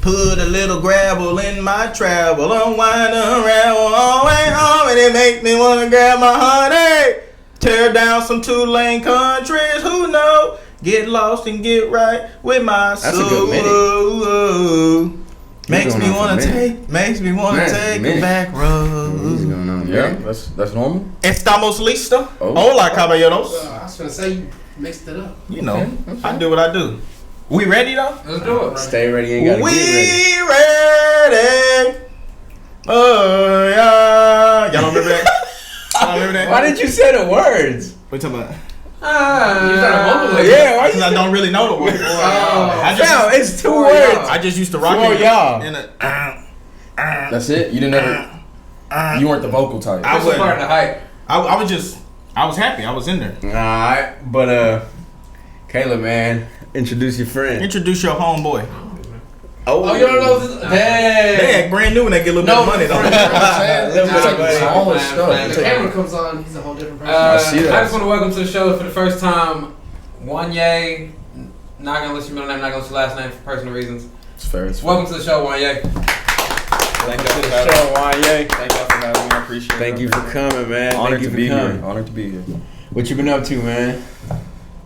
Put a little gravel in my travel, unwind, unravel, all way home, and it makes me wanna grab my honey. Tear down some two-lane countries, who know? Get lost and get right with my soul. That's a good minute. Makes me wanna take a back road. Yeah, that's normal. Estamos listo. Hola, caballeros. I was gonna say you mixed it up. You know, I do what I do. We ready though? Let's do it. Stay ready, ain't gotta We get ready. Oh yeah. Y'all don't remember that? Y'all remember that? Why did you say the words? What you talking about? You gotta mumble it. Yeah, why Because I don't really know the words. It's two words. I just used to rock For it. y'all. That's it. You didn't ever. You weren't the vocal type. I This was part of the hype. I was happy. I was in there. Alright, but Caleb, man, introduce your friend. Introduce your homeboy. Oh, you don't know this? Hey. They act brand new when they get a little bit of money though. All this stuff. The camera comes on, he's a whole different person. I see that. I just want to welcome to the show for the first time, Wanya. Not gonna list your middle name, not gonna list your last name for personal reasons. It's fair. Welcome to the show, Wanya. Thank y'all for Show, Wanya. Thank y'all for having me. I appreciate it. Thank you for coming, man. Honored Thank you to for be coming. here. Honored to be here. What you been up to, man?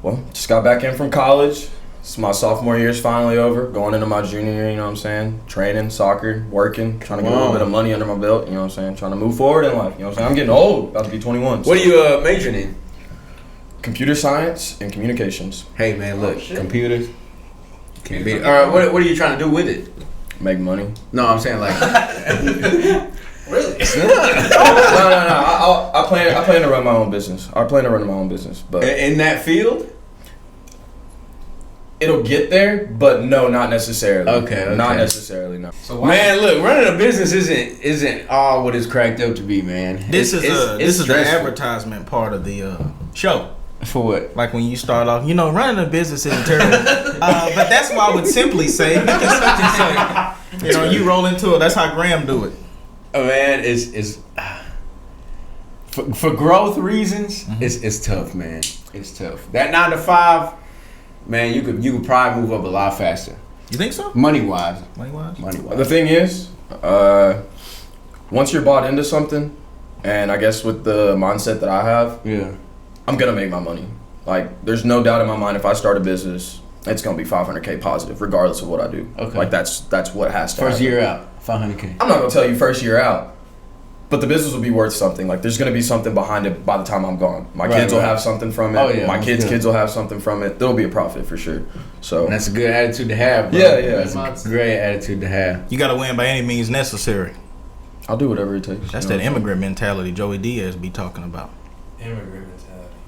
Well, just got back in from college. It's my sophomore year's finally over. Going into my junior year, you know what I'm saying? Training, soccer, working, trying to get a little bit of money under my belt, you know what I'm saying? Trying to move forward in life, you know what I'm saying? I'm getting old, about to be 21. What are you majoring in? Computer science and communications. Hey, man, look, computers. Can't be. What are you trying to do with it? Make money. No, I'm saying like. Really? No. I plan to run my own business. I plan to run my own business, but In that field? it'll get there. But no, not necessarily. Okay. Not necessarily. No. So why? Man, look, running a business isn't all what it's cracked up to be, man. This is the stressful. advertisement part of the show. For what? Like when you start off, running a business isn't terrible. But that's what I would simply say. You can simply say, you roll into it. That's how Graham do it. Oh, man, it's for growth reasons. It's tough, man. It's tough. That 9 to 5, man, you could probably move up a lot faster. You think so? Money wise. The thing is, once you're bought into something, and I guess with the mindset that I have, Yeah. I'm gonna make my money. Like, there's no doubt in my mind if I start a business, it's gonna be $500K positive, regardless of what I do. Okay. Like that's what has to First happen. year out, $500K. I'm not gonna tell you first year out, but the business will be worth something. Like, there's gonna be something behind it by the time I'm gone. My kids will have something from it. Oh, yeah, My that's kids' good. kids will have something from it. There'll be a profit for sure. So And that's a good attitude to have, bro. Yeah. That's a great attitude to have. You got to win by any means necessary. I'll do whatever it takes. That's you know that immigrant mentality Joey Diaz be talking about. Immigrant mentality.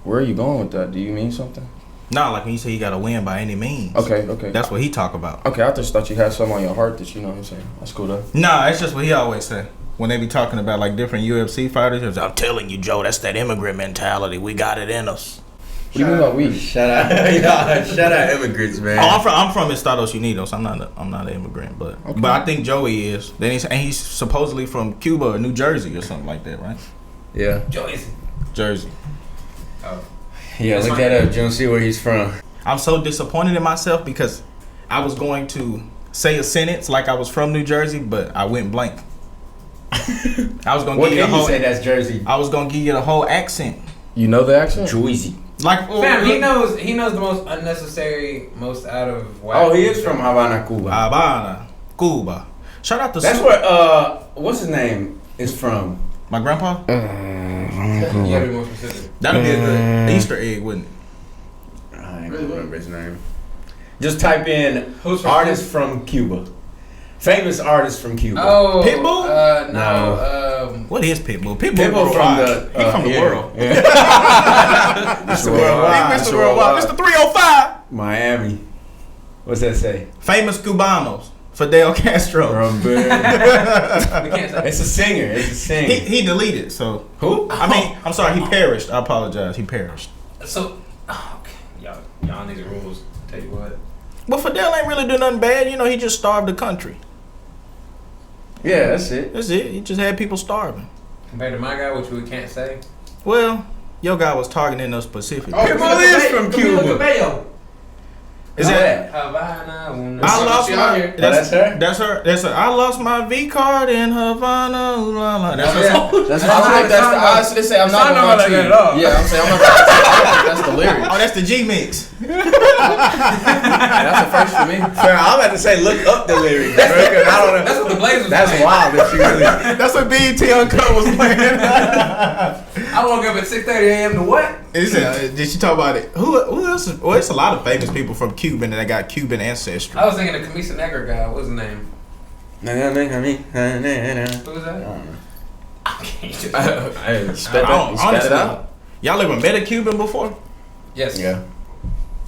Where are you going with that? Do you mean something? Nah, like when you say you got to win by any means. Okay. That's what he talk about. Okay, I just thought you had something on your heart that you know what I'm saying. That's cool though. Nah, that's just what he always say. When they be talking about like different UFC fighters, he was, I'm telling you, Joe, that's that immigrant mentality. We got it in us. What do you mean by we? Shout out immigrants, man. Oh, I'm from Estados Unidos. I'm not an immigrant, but I think Joey is. Then he's supposedly from Cuba or New Jersey or something like that, right? Yeah. Jersey. Yeah, look that up. You don't see where he's from. I'm so disappointed in myself because I was going to say a sentence like I was from New Jersey, but I went blank. I was gonna What give you can a you whole. say that's Jersey? I was gonna give you the whole accent. You know the accent? Jersey. Like Fam, he knows the most unnecessary, most out of whack. Oh, he is from Havana, Cuba. Habana, Cuba. Shout out to That's where what's his name is from. my grandpa. You gotta be more specific. That'd be a good Easter egg, wouldn't it? I ain't gonna remember his name. Just type in Who's from artist from Cuba. Famous artist from Cuba. Oh, Pitbull? No. What is Pitbull? Pitbull from the He's from the yeah, world. Yeah. Mr. Worldwide. Mr. Mr. Worldwide. Mr. 305. Miami. What's that say? Famous Cubanos. Fidel Castro. We can't say. It's a singer. It's a singer. He deleted. So Who? I mean, I'm sorry. He perished. I apologize. He perished. So, okay, y'all need the rules. Tell you what. But Fidel ain't really do nothing bad. He just starved the country. Yeah, that's it. That's it. He just had people starving. Compared to my guy, which we can't say. Well, your guy was targeting us specifically. Pitbull is from Cuba. Is that? Havana? I lost She my. out here. That's her? That's her. That's her. I lost my V card in Havana. Ooh la la. That's her Yeah. song. That's I was gonna say I'm not It's not gonna like lie to that you. at all. Yeah, I'm saying I'm not gonna lie to you. That's the lyrics. Oh, that's the G mix. That's the first for me. Fair, I'm about to say look up the lyrics, bro, 'cause I don't know. That's what the Blazers. That's playing. wild if she really. That's what BET Uncut was playing. I woke up at 6:30 a.m. to what? Did she talk about it? Who else? Well, it's a lot of famous people from Cuban that got Cuban ancestry. I was thinking the Camisa Negra guy. What was his name? Who was that? Hey, Honestly, y'all ever met a Cuban before? Yes. Yeah.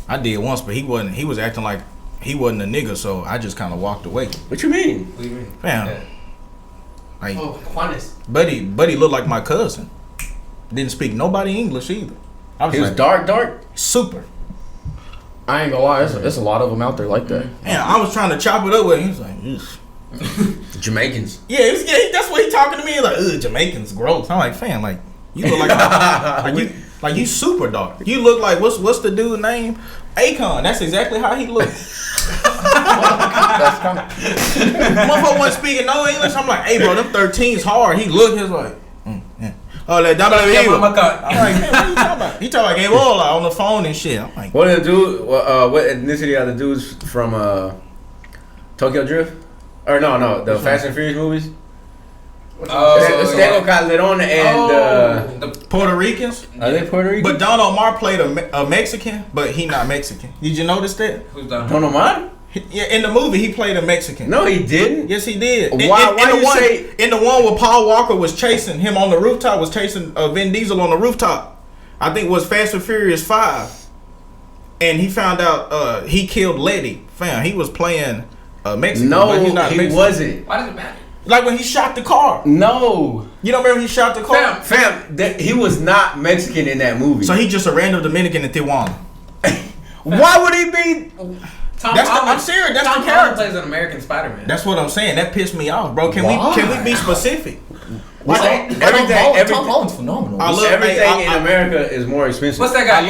I did once, but he wasn't. He was acting like he wasn't a nigga, so I just kind of walked away. What you mean? What do you mean? Fam, Yeah. like Oh, Juanes. buddy looked like my cousin. Didn't speak nobody English either. I was He was like, dark. super. I ain't gonna lie, there's a lot of them out there like that. Man, I was trying to chop it up with him. He was like, ugh. Jamaicans. Yeah, that's what he talking to me. Like, ugh, Jamaicans gross. I'm like, fam, like you look like you super dark. You look like what's the dude's name? Akon. That's exactly how he looked. That's kind of. Motherfucker wasn't speaking no English. I'm like, hey bro, them 13's hard. He looked, he was like, yeah. Oh, that Yeah, I'm my God. like, man, what you talking about? He talking like Ebola on the phone and shit. I'm like, What are the dude? What ethnicity are the dudes from Tokyo Drift? Or no, the Fast and Furious movies. It's Diego Calderon and the Puerto Ricans. are they Puerto Rican? But Don Omar played a Mexican, but he not Mexican. Did you notice that? who's that? Don Omar? Yeah, in the movie he played a Mexican. No, he didn't. Yes, he did. Why the you one, say- in the one where Paul Walker was chasing him on the rooftop, was chasing Vin Diesel on the rooftop? I think it was Fast and Furious 5, and he found out he killed Letty. Fam, he was playing Mexican. No, but he's not he Mexican. wasn't. Why does it matter? Like when he shot the car. No, You don't remember he shot the car? fam, he was not Mexican in that movie. So he just a random Dominican in Tijuana. Why would he be? I'm serious. That's Tom the Holland character. plays an American Spider-Man. That's what I'm saying. That pissed me off, bro. Can we be specific? Everything Tom Holland's phenomenal. I love everything in America is more expensive. What's that guy?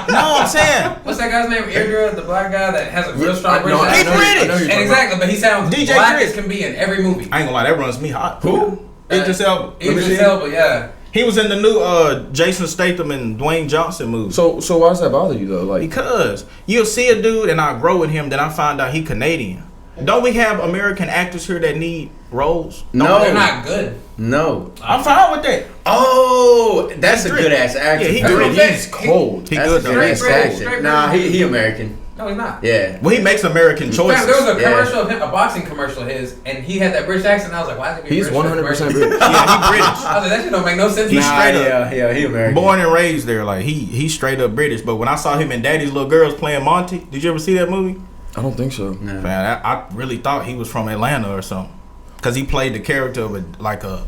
No, I'm saying What's that guy's name? Eardra, the black guy that has a real strong British He's accent. British. And exactly, but he sounds DJ black Drake. as can be in every movie. I ain't gonna lie, that runs me hot. Who? Idris Elba. Idris Elba, yeah. He was in the new Jason Statham and Dwayne Johnson movie. So why does that bother you though? Like, Because you'll see a dude and I grow with him, then I find out he Canadian. Don't we have American actors here that need roles? No, They're not good. No. I'm fine with that. Oh, that's a Drake. good ass actor. Yeah, he That's what I'm good. saying. he's cold. He That's good a though. good ass Straight actor. British. Nah, he American. No, he's not. Yeah. Well, he makes American choices. Fam, there was a Yeah. commercial of him, a boxing commercial of his, and he had that British accent. And I was like, why is he being He's British? 100% British. Yeah, he British. I was like, that shit don't make no sense. He's straight up. Yeah, he American. Born and raised there, like he's straight up British. But when I saw him and Daddy's Little Girls playing Monty, did you ever see that movie? I don't think so. No. Man, I really thought he was from Atlanta or something, cause he played the character of a black dude.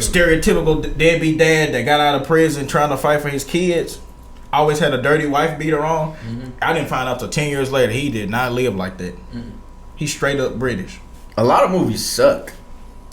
stereotypical deadbeat dad that got out of prison trying to fight for his kids. Always had a dirty wife beater on. I didn't find out till 10 years later he did not live like that. He's straight up British. A lot of movies suck.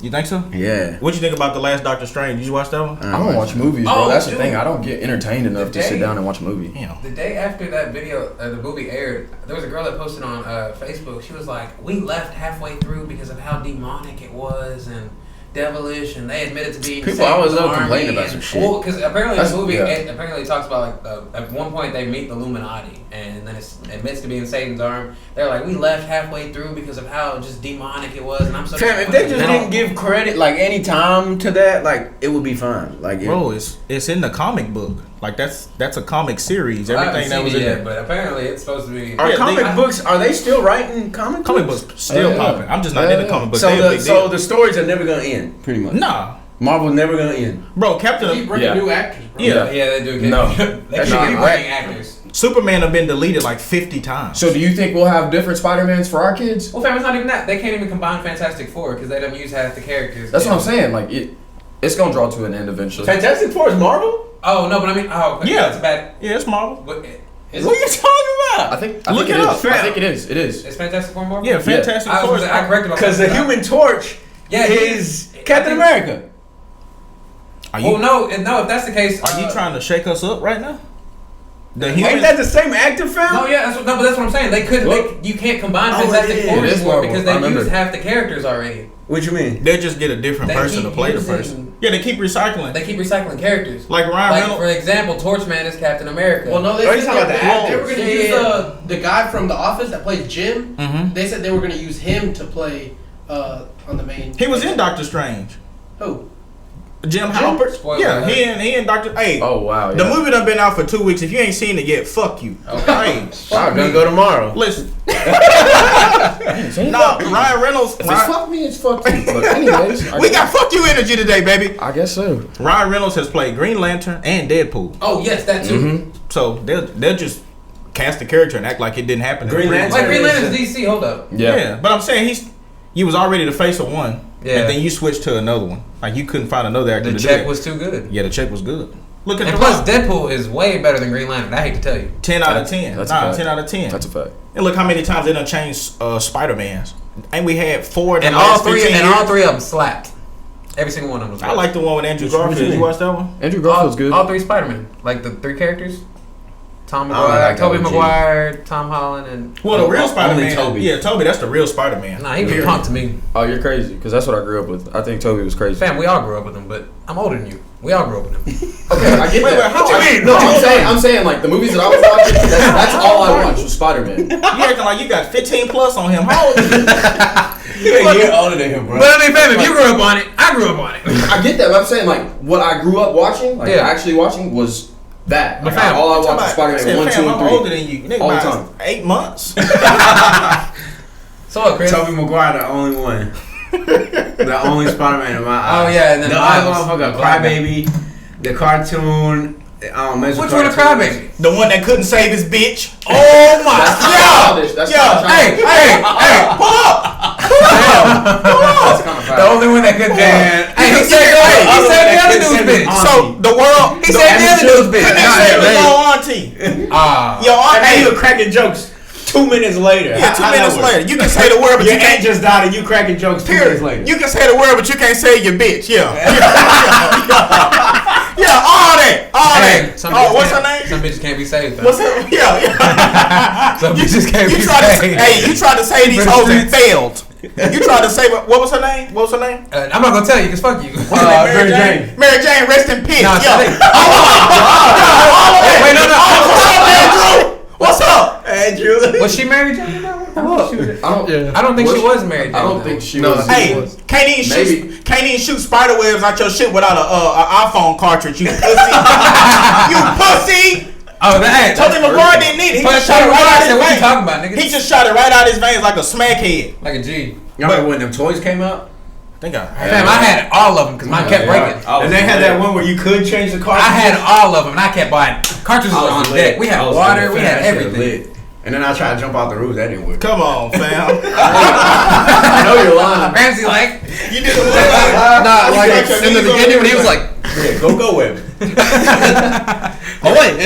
You think so? Yeah. What you think about the last Doctor Strange? Did you watch that one? I don't watch movies, bro. Oh, That's the dude. thing. I don't get entertained enough to sit down and watch a movie. Damn. The day after that video, the movie aired, there was a girl that posted on Facebook. She was like, "We left halfway through because of how demonic it was and devilish," and they admitted to being People always love complaining about some shit. Well, because apparently That's- the movie yeah. it apparently talks about like at one point they meet the Illuminati, and then it admits to being Satan's arm. They're like, "We left halfway through because of how just demonic it was," and I'm so. Fam, if they just didn't give credit, like any time to that, like it would be fine. Like, Bro, it's in the comic book. Like that's a comic series. Everything that was in there. but apparently it's supposed to be. are Yeah, comic books? Are they still writing comic Comic books? books still Yeah. popping. I'm just not in the comic books. So They a big so deal. the stories are never gonna end, pretty much. Nah, Marvel's never gonna end. bro. Keep Captain bringing Yeah. new actors, bro. Yeah. Yeah, they do. No. they That should shit be get writing whacked. actors. Superman have been deleted like 50 times. So do you think we'll have different Spider-Mans for our kids? Well, fam, it's not even that. They can't even combine Fantastic Four because they don't use half the characters. That's what I'm saying. Like it's gonna draw to an end eventually. Fantastic Four is Marvel. Oh no, but I mean, Yeah. that's a bad. Yeah, it's Marvel. What, is What are it? you talking about? I think Look it it is. up. I think it is. It is. Is Fantastic Four Marvel? Yeah, Fantastic I Four. was I corrected myself. Because the Human Torch Yeah, is he- Captain I think- Are Well, you no. If that's the case, are you trying to shake us up right now? Ain't that the same actor, fam? No, yeah, that's what I'm saying. They couldn't. You can't combine Fantastic Four anymore because they used half the characters already. What you mean? They just get a different person to play the person. Yeah, they keep recycling. They keep recycling characters. Like Ryan Reynolds. For example, Torchman is Captain America. Well, no, they talking about the actors. They were going to use the guy from The Office that plays Jim. Mm-hmm. They said they were going to use him to play on the main. He was in Doctor Strange. Who? Jim Halpert. Spoiler Yeah, alert. he and Doctor. Hey. Oh wow. The Yeah. movie done been out for 2 weeks. If you ain't seen it yet, fuck you. Okay. Hey, I'm gonna go tomorrow. listen. No, Ryan Reynolds. If it's fuck me, it's fuck you. But anyways, We got fuck you energy today, baby. I guess so. Ryan Reynolds has played Green Lantern and Deadpool. Oh yes, that too. Mm-hmm. So they'll just cast the character and act like it didn't happen. Green Lantern. Like Green Lantern's DC. Hold up. Yeah, but I'm saying you was already the face of one, Yeah. and then you switched to another one. Like you couldn't find another actor The to do check it. was too good. Yeah, the check was good. Look at And the plus, Rock. Deadpool is way better than Green Lantern. I hate to tell you. 10 out of 10. That's a Nah, fact. 10 out of 10. That's a fact. And look how many times they done changed Spider-Mans. And we had 4 in the And last all three 15 years. of them slapped. Every single one of them was I good. like the one with Andrew Which one Garfield. you You watched that one? Andrew Garfield's good. All three Spider-Man. Like the 3 characters. Tom I don't McGuire, like Tobey OG. Maguire, Tom Holland, and... Well, the real Spider-Man. only Tobey. Yeah, Tobey. That's the real Spider-Man. Nah, he was a punk to me. Oh, you're crazy. Because that's what I grew up with. I think Toby was crazy. Fam, we all grew up with him, but I'm older than you. We all grew up with him. Okay, I get Wait, that. how old you? No, I'm saying like the movies that I was watching. That's all I watched was Spider-Man. You acting like you got 15 plus on him. How old are you? You're older than him, bro. But I mean, fam, if you grew up on it, I grew up on it. I get that, but I'm saying like what I grew up watching, like Yeah. actually watching was that. Like, fam, all I Talking watched was about- Spider-Man said, 1, 2, fam, and I'm 3. older than you. Nigga, All the about time. 8 months. So what, Chris? Tobey Maguire, the only one. The only Spider-Man in my eyes. Oh, yeah, and then the Miles. other motherfucker, Crybaby, the cartoon. Which one of Crybaby? The one that couldn't save his bitch. Oh my That's god. childish. That's Yeah. kinda Hey, childish. hey, Pull up. That's kind of the only one that could dance. Hey, he saved the other dude's bitch. So the world. He saved the other dude's bitch. Couldn't Nah, save his hey. own auntie. Ah. Your And then auntie. you were cracking jokes 2 minutes later. Yeah, 2 How that minutes work? later. You can say the word, but Your you aunt can't. just died and you cracking jokes 2 minutes later. You can say the word, but you can't say your bitch. Yeah. Yeah, all that. All Hey, that. some Oh, bitches what's her can't- name? Some bitches can't be saved. Though. What's her? Yeah. Some bitches can't You be tried to say, saved. hey, you tried to say these For the hoes and streets. failed. You tried to say what was her name? What was her name? I'm not gonna tell you because fuck you. What's her name? Mary Jane. Mary Jane, rest in peace. Nah, Yo. so they- Wait, no. What's up, Andrew? What's up? Andrew. Was she married? Jane? I don't think she was married. I don't Jane, think though. she No, was. Hey, was. can't even Maybe. shoot spider webs out your shit without a iPhone cartridge. You pussy. You pussy. Oh, that. Tobey Maguire didn't need it. He just shot it right out his What you veins. talking about, nigga? He just shot it right out his veins like a smackhead. like a G. Y'all remember when them toys came out? Think I. Fam, I had all of them because mine kept breaking. And they had that one where you could change the cartridges. I had all of them and I kept buying cartridges I was on lit. deck. We had I was water. lit. We Fam, had that shit everything. lit. And then I tried to jump out the roof. That didn't work. Come on, fam. I know you're lying. Ramsey like, You did it. nah, like got your in the knees beginning on when he was the- like, Yeah, go with me. oh wait,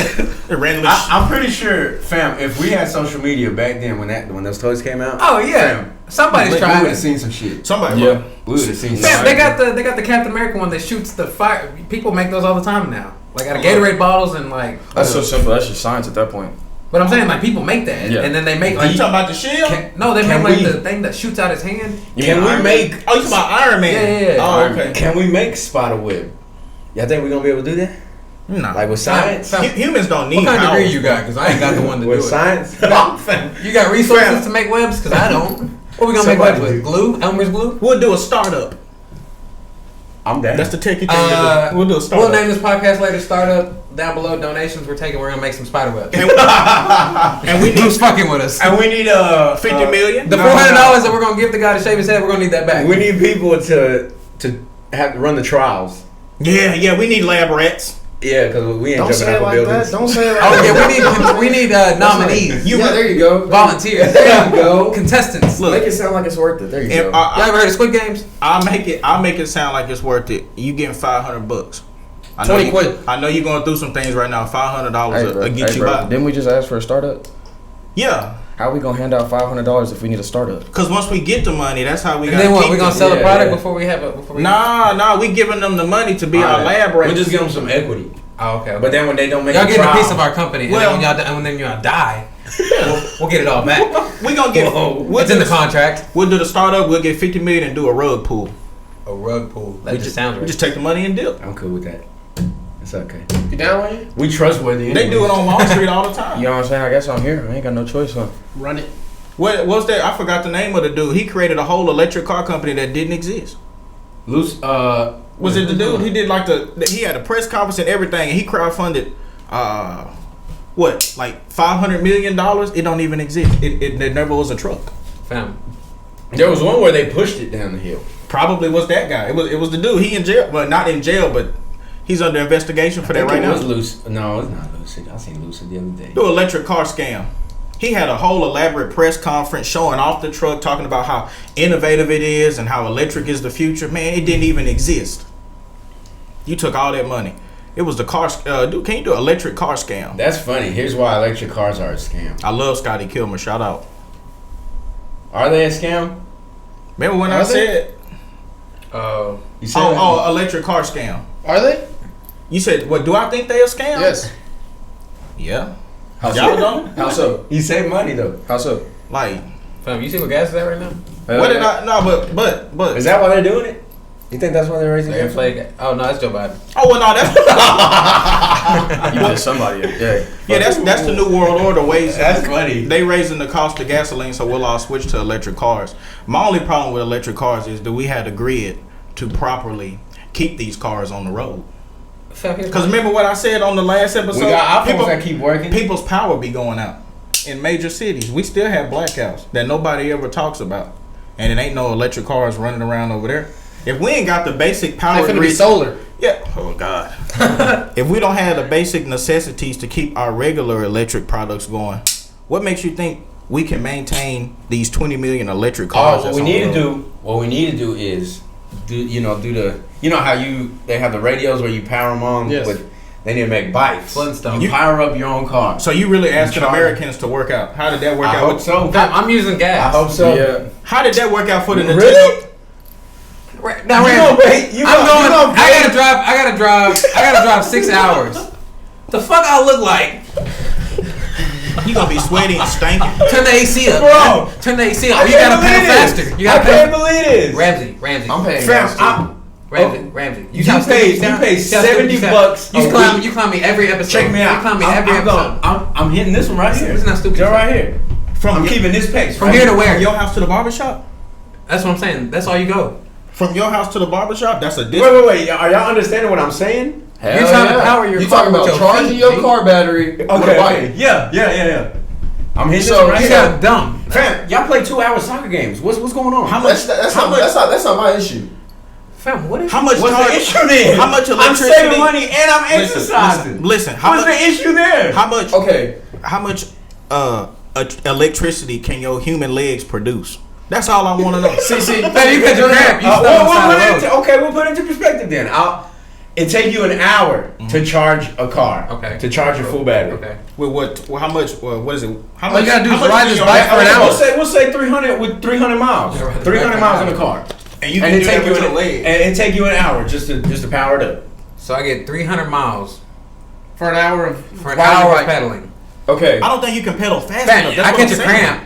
It randomly. I'm pretty sure, fam, if we had social media back then when those toys came out, oh yeah, fam, somebody's we trying would have it. seen some shit. Somebody. Yeah. We would have seen some Fam, shit. they got the Captain America one that shoots the fire. People make those all the time now. Like out of Gatorade bottles and like. That's so simple. That's just science at that point. But I'm saying like people make that Yeah. and then they make You like. talking about the shield? No, they Can make like we- the thing that shoots out his hand. Can we make? Oh, you talking about Iron Man? Yeah. Oh, okay. Can we make spider web? Y'all think we gonna be able to do that? Nah. Like with science? Fam, Humans don't need what kind of degree powers. you got? Because I ain't got the one to do With it. science? You got resources to make webs? Because I don't. What we gonna make Somebody webs with? do. Glue? Elmer's glue? We'll do a startup. I'm down. That's the techie thing to do. We'll do a We'll startup. name this podcast later. Startup. Down below, donations we're taking. We're gonna make some spider webs. And we need Who's fucking with us? And we need 50 million. The $400 that we're gonna give the guy to shave his head, we're gonna need that back. We need people to have to run the trials. Yeah, we need lab rats. Yeah, because we ain't Don't jumping say off it of like buildings. that. Don't say it like Oh that. yeah, we need nominees, Yeah, there you go. volunteers, There you go. contestants. Look, Make it sound like it's worth it. There you if go. Y'all ever heard of Squid Games? I'll make it sound like it's worth it. You getting $500. I know 20 you- quid. I know you're going through some things right now. $500 Hey, will bro. get Hey, you bro. by. Didn't we just ask for a startup? Yeah, How we gonna hand out $500 if we need a startup? because once we get the money, that's how we And got. then what? We gonna sell the Yeah, product yeah. before we have it? Nah, we giving them the money to be our lab rats. We'll just give them some equity. Oh, okay. But then when they don't make y'all a get a trial, piece of our company, and Well- then when y'all die, we'll get it all back. We gonna get. It's in the contract. We'll do the startup. We'll get 50 million and do a rug pull. A rug pull. That just sounds We right. just take the money and dip. I'm cool with that. It's okay. You down with it? We trustworthy. They do it on Wall Street all the time. You know what I'm saying? I guess I'm here. I ain't got no choice, huh? Run it. What's that? I forgot the name of the dude. He created a whole electric car company that didn't exist. Loose. Was it the dude? He did like he had a press conference and everything, and he crowdfunded what, like $500 million? It don't even exist. It never was a truck. Fam. There was one where they pushed it down the hill. Probably was that guy. It was the dude. He in jail, well, not in jail, but he's under investigation for that right it now. was Lucid. No, it's not Lucid. I seen Lucid the other day. Do electric car scam. He had a whole elaborate press conference showing off the truck, talking about how innovative it is and how electric is the future. Man, it didn't even exist. You took all that money. It was the car. Dude, can you do electric car scam? That's funny. Here's why electric cars are a scam. I love Scotty Kilmer. Shout out. Are they a scam? Remember when Are I they? said? You said Electric car scam. Are they? You said, what? Do I think they a scam? Yes. Yeah. How Y'all so? don't? How so? You save money though. How so? Like, Fam, you see what gas is at right now? what did I? No, but. Is that why they're doing it? You think that's why they're raising They're gas? inflating. Oh no, that's Joe Biden. Oh well, no, that's. You did somebody a day. Yeah, that's the new world order ways. That's funny. They raising the cost of gasoline, so we'll all switch to electric cars. My only problem with electric cars is that we had a grid to properly keep these cars on the road. Because remember what I said on the last episode? We got iPhones that keep working. People's power be going out in major cities. We still have blackouts that nobody ever talks about, and it ain't no electric cars running around over there. If we ain't got the basic power They finna be grid, solar. yeah. Oh God. If we don't have the basic necessities to keep our regular electric products going, what makes you think we can maintain these 20 million electric cars? What that's we on need the to road? do. What we need to do is do the how they have the radios where you power them on. Yes. They need to make bikes. Flintstone. You power up your own car. So you really asking charge- Americans to work out? How did that work I out? hope so. Fam, I'm using gas. I hope so. Yeah. How did that work out for the Nintendo? Really? Now, You gonna pay- you I'm gonna- going. you gonna I gotta drive 6 hours. The fuck I look like? You gonna be sweaty and stinking. Turn the AC up. Bro. Turn the AC up. I Or you gotta can't pedal believe faster. this. You I gotta can't pedal. believe this. Ramsey. I'm paying Fam, gas too. Ramsey. You pay $70 bucks. You a clown week. You clown me every episode. Check me out. You clown me every episode. I'm hitting this one right here. It's not stupid. Just right here. From I'm your- keeping this pace. From here to where? From your house to the barbershop? That's what I'm saying. That's all you go. From your house to the barbershop? That's a distance. Wait. Are y'all understanding what I'm saying? Hell You're trying to yeah. power your You car talking with about your charging feet, your G. car battery with a bike. Yeah. I'm hitting So, this one right You here. sound dumb. Fam, y'all play 2-hour soccer games. What's going on? How much? That's how much? not my issue. Fam, what is How much? What's charge- the issue then? How much I'm electricity? saving money and I'm exercising. Listen. How What's much? the issue there? How much? Okay. How much? Electricity can your human legs produce? That's all I want to know. See. Man, you got your crap. You stop on the side of the road. We'll put it into perspective then. It take you an hour to charge a car. Okay. To charge your full battery. Okay. With what? Well, how much? What is it? How All you gotta do how is much ride do this your- bike for an hour. We'll say 300 with 300 miles. Yeah, right. 300 miles in the car. And you can do that with your legs. And it take you an hour just to power it up. So I get 300 miles For an hour of for an riding hour your of bike. pedaling. Okay. I don't think you can pedal fast Fam, enough. That's I what catch I'm a saying. cramp.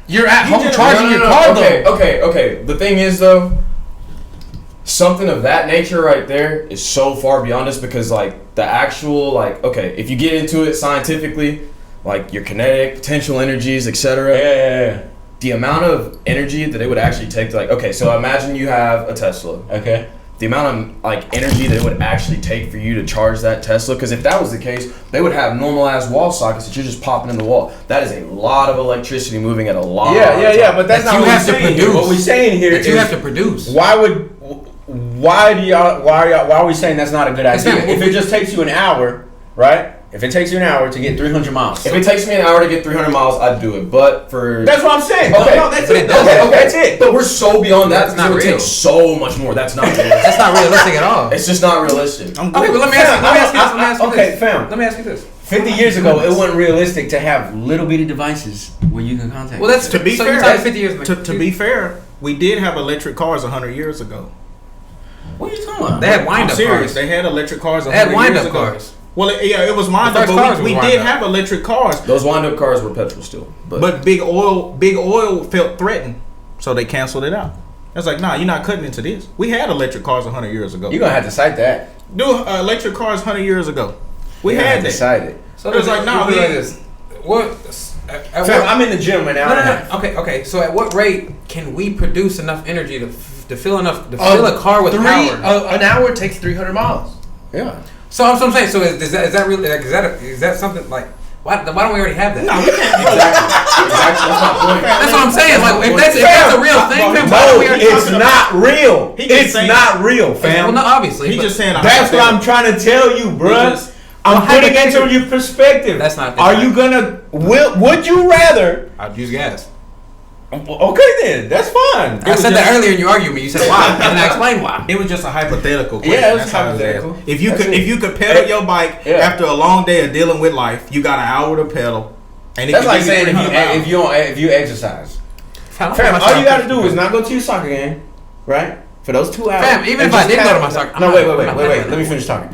You're at home just- charging your car though. Okay. The thing is though, something of that nature right there is so far beyond us because like the actual like if you get into it scientifically, like your kinetic potential energies, etc. Yeah. The amount of energy that it would actually take to so imagine you have a Tesla. Okay. The amount of like energy that it would actually take for you to charge that Tesla, because if that was the case, they would have normal ass wall sockets that you're just popping in the wall. That is a lot of electricity moving at a lot. Yeah, but that's That not you what have we're to saying here. produce. What we're saying here That is you have to produce. why are we saying that's not a good idea? not- If it just takes you an hour, right? If it takes you an hour to get 300 miles. If it takes me an hour to get 300 miles, I'd do it. But for That's what I'm saying. Okay. No, that's But it. it doesn't. Okay, that's it. but we're so beyond that. That's because not it would real. take so much more. That's not realistic. That's not realistic at all. It's just not realistic. I'm Okay, good. but let me ask you Okay, this. fam. Let me ask you this. 50 years ago, it wasn't realistic to have little bitty devices where you can contact. Well, that's To be so fair, you're talking 50 years in the to be fair, we did have electric cars 100 years ago. What are you talking about? They had I'm wind-up serious. cars. They had electric cars. They had 100 years wind-up ago. cars. Well, it was wind The up, first cars but we was did wind-up. have electric cars. Those wind-up cars were petrol still, But big oil felt threatened, so they canceled it out. It's like, nah, you're not cutting into this. We had electric cars 100 years ago. You're gonna have to cite that. Electric cars 100 years ago. We You're gonna had have to that. cite it. So It was like, nah, we we- like this. What? Fam, I'm in the gym right now. No. Okay. So at what rate can we produce enough energy to fill a car with power? An hour takes 300 miles. Yeah. So I'm saying. So is that really? Like, is that something like? Why don't we already have that? No, we can't. Exactly. That's my point. That's what I'm saying. Like, if that's a real thing, then why No, don't we already it's talk about not real. He just It's saying- not real, it? fam. Well, no, obviously. He but just saying. a That's what I'm hypothetical. trying to tell you, bruh. just- I'm Well, putting it into hypothetically- your perspective. That's not- Are you gonna? Would you rather? I'd use gas. Okay, then that's fine. I said that earlier in your argument. You said why, and then I explained why. It was just a hypothetical question. Yeah, it was That's how hypothetical. asked. If you That's could, it. if you could pedal your bike Yeah. after a long day of dealing with life, you got an hour to pedal, and it That's can like give you saying 300 miles. if you exercise, Fam, fam, all you gotta do is not go to your soccer game, right? For those 2 hours. Fam, even and if I just did go pedal. to my soccer- No, I'm wait. not Let me finish talking.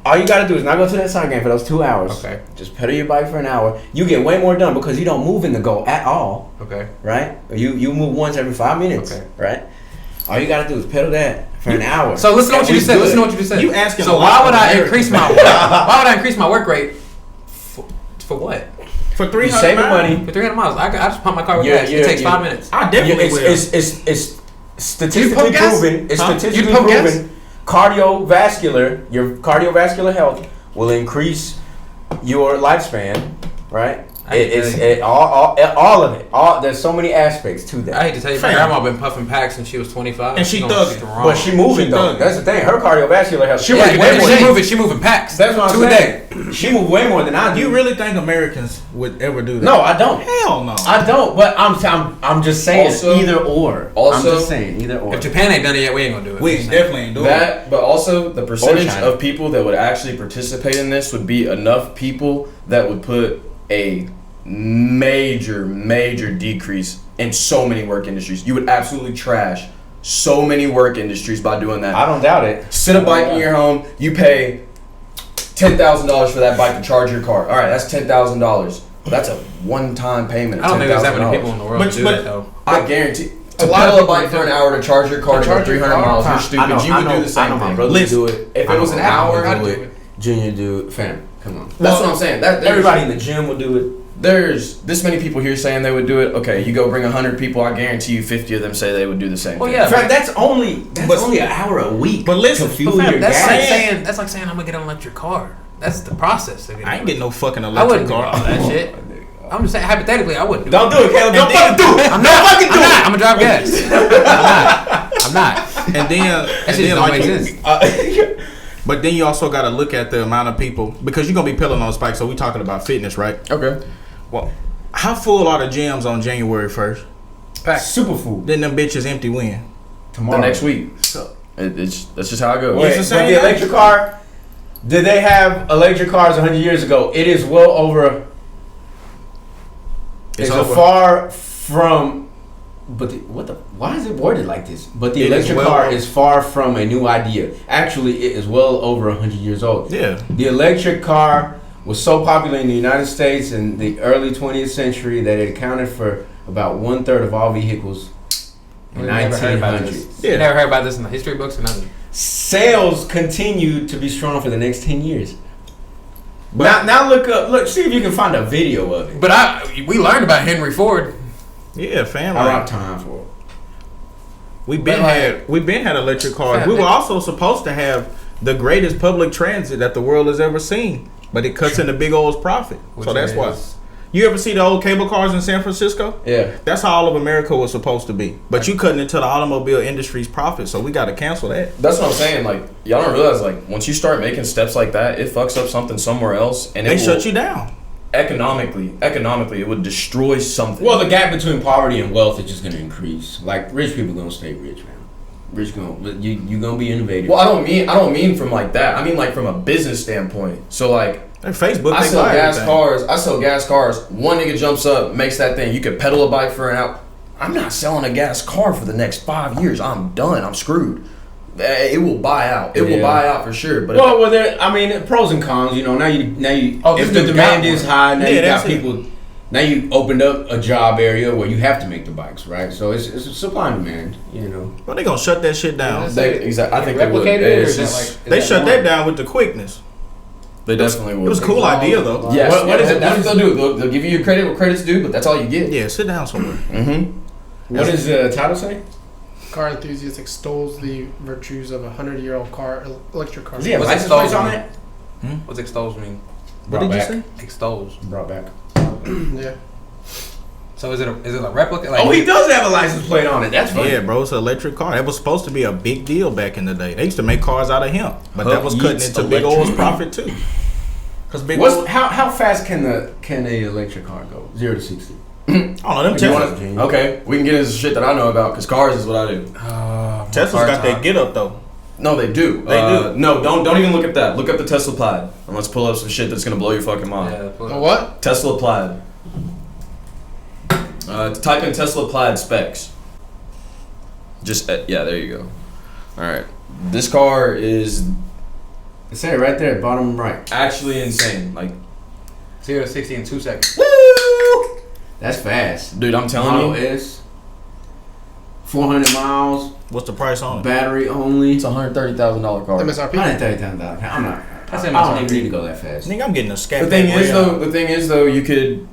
All you gotta do is not go to that soccer game for those 2 hours. Okay. Just pedal your bike for an hour. You get way more done because you don't move in the goal at all, Okay. right? You move once every 5 minutes, Okay. right? All you gotta do is pedal that for an hour. So listen to what And you we just said. good. Listen to what you just said. You asking So a why lot would of I Americans. increase my why would I increase my work rate for what? For You 300 saving miles. money. For 300 miles. I just pump my car with Yeah, gas. yeah, It takes yeah. 5 minutes. I definitely will. It's statistically pump gas? proven. It's Huh? statistically You pump gas? proven. Your cardiovascular health will increase your lifespan, right? All of it. There's so many aspects to that. I hate to tell you, my Fam. grandma been puffing packs since she was 25. And she She's thugging. strong. But she moving She though. thugging. That's the thing. Her cardiovascular health. Yeah, way more than- she moving packs. That's what I'm to a saying. day. She move way more than I do. You really think Americans would ever do that? No, I don't. Hell no. I don't. But I'm just saying Also- either or. also- I'm just saying either or. If Japan ain't done it yet, we ain't gonna do it. we Just saying. definitely ain't doing it. That, but also the percentage China. of people that would actually participate in this would be enough people that would put a major decrease in so many work industries. You would absolutely trash so many work industries by doing that. I don't doubt it. Sit a bike in your home, you pay $10,000 for that bike to charge your car. All right, that's $10,000. That's a one-time payment of I don't think there's that many $10,000. people in the world But- that do but- that though. I guarantee. To A lot of pedal a people bike for do. an hour to charge your car to go Charge your 300 car? miles, you're I stupid. know, You would do the I same know my thing. brothers Listen, do it. If I it was know an my hour, brothers I'd do do it. it. Junior do it. Fam, come on. That's what I'm saying. Everybody in the gym will do it. There's this many people here saying they would do it. Okay, you go bring 100 people. I guarantee you 50 of them say they would do the same Well, thing. yeah. Fam, that's only But- an hour a week. But listen, to fuel but fam, your That's gas. like saying I'm gonna get an electric car. That's the process. To get I ain't getting no fucking I electric wouldn't do car. all that shit. I'm just saying hypothetically, I wouldn't do Don't it. do it, Caleb. Don't fucking do it. I'm not. I'm gonna drive gas. I'm not. And then, That and shit then don't like make you- sense. but then you also got to look at the amount of people because you're gonna be pedaling on spikes. So we talking about fitness, right? Okay. Well, how full are the gyms on January 1st? Superfood. Then them bitches empty when? Tomorrow. The next week. That's just how it goes. Wait. Wait, It's the but same the guy? electric car, did they have electric cars 100 years ago? It is well over. It's over. far from. But why is it worded like this? But the It is electric well car over- is far from a new idea. Actually, it is well over 100 years old. Yeah. The electric car was so popular in the United States in the early 20th century that it accounted for about 1/3 of all vehicles in Never heard about 1900. this. Yeah. You never heard about this in the history books or nothing. Sales continued to be strong for the next 10 years. Now look, see if you can find a video of it. But we learned about Henry Ford. Yeah, fam. I don't Like, have time for it. we've been had electric cars. Fam, We were they- also supposed to have the greatest public transit that the world has ever seen, but it cuts into big old profit. Which So that's why. is- You ever see the old cable cars in San Francisco? Yeah. That's how all of America was supposed to be. But you cutting into the automobile industry's profit, so we got to cancel that. That's what I'm saying. Like, y'all don't realize, like, once you start making steps like that, it fucks up something somewhere else, and They it shut will, you down. economically, it would destroy something. Well, the gap between poverty and wealth is just gonna increase. Like rich people gonna stay rich, man. Rich gonna you gonna be innovative. well, I don't mean from like that. I mean like from a business standpoint. So like, Like Facebook, I they sell buy gas everything. cars. I sell gas cars. One nigga jumps up, makes that thing. You could pedal a bike for an hour. I'm not selling a gas car for the next 5 years. I'm done. I'm screwed. It will buy out. It will Yeah. buy out for sure. But Well, there. I mean, pros and cons. You know, now you. Oh, if this the dude demand got is one. high, now Yeah, you got that's it. people. Now you opened up a job area where you have to make the bikes, right? So it's a supply and demand. You know. But they gonna shut that shit down. Exactly. I think they would. Replicated, or It's is that just- like? is They that shut one? that down with the quickness. They definitely would. It was a cool idea though. Yes. What is it? That's What what they'll do. They'll give you your credit what credit's due, but that's all you get. Yeah, sit down somewhere. Mm-hmm. What does the title say? Car enthusiast extols the virtues of a 100-year-old car, electric car. Does he have What's license extols plates on mean? it? What's extols mean? What did you say? Extols. Brought back. Yeah. So is it a replica? Like, Oh, he does have a license plate on it. That's funny. Yeah, bro, it's an electric car. That was supposed to be a big deal back in the day. They used to make cars out of hemp, but that was cutting Yeats into Big electric. O's profit too. Cause Big What's O, how fast can a electric car go? 0 to 60. I don't know them You Teslas. wanna- okay, we can get into shit that I know about because cars is what I do. Tesla's car got that talk. get up though. No, they do. They do. No, don't even look at that. Look up the Tesla Plaid and let's pull up some shit that's gonna blow your fucking mind. Yeah, put The it- what? Tesla Plaid. Type in Tesla Plaid specs. Just yeah, there you go. All right, this car is It said it right there, bottom right. actually insane. Like, 0 to 60 in 2 seconds. woo! That's fast. Dude, I'm telling Model you, S. 400 miles, What's the price on it? battery only. it's a $130,000 car. MSRP. $130,000. I'm not. That's I MSRP. don't even need to go that fast. Nigga, I'm getting a scat. The thing is though, you could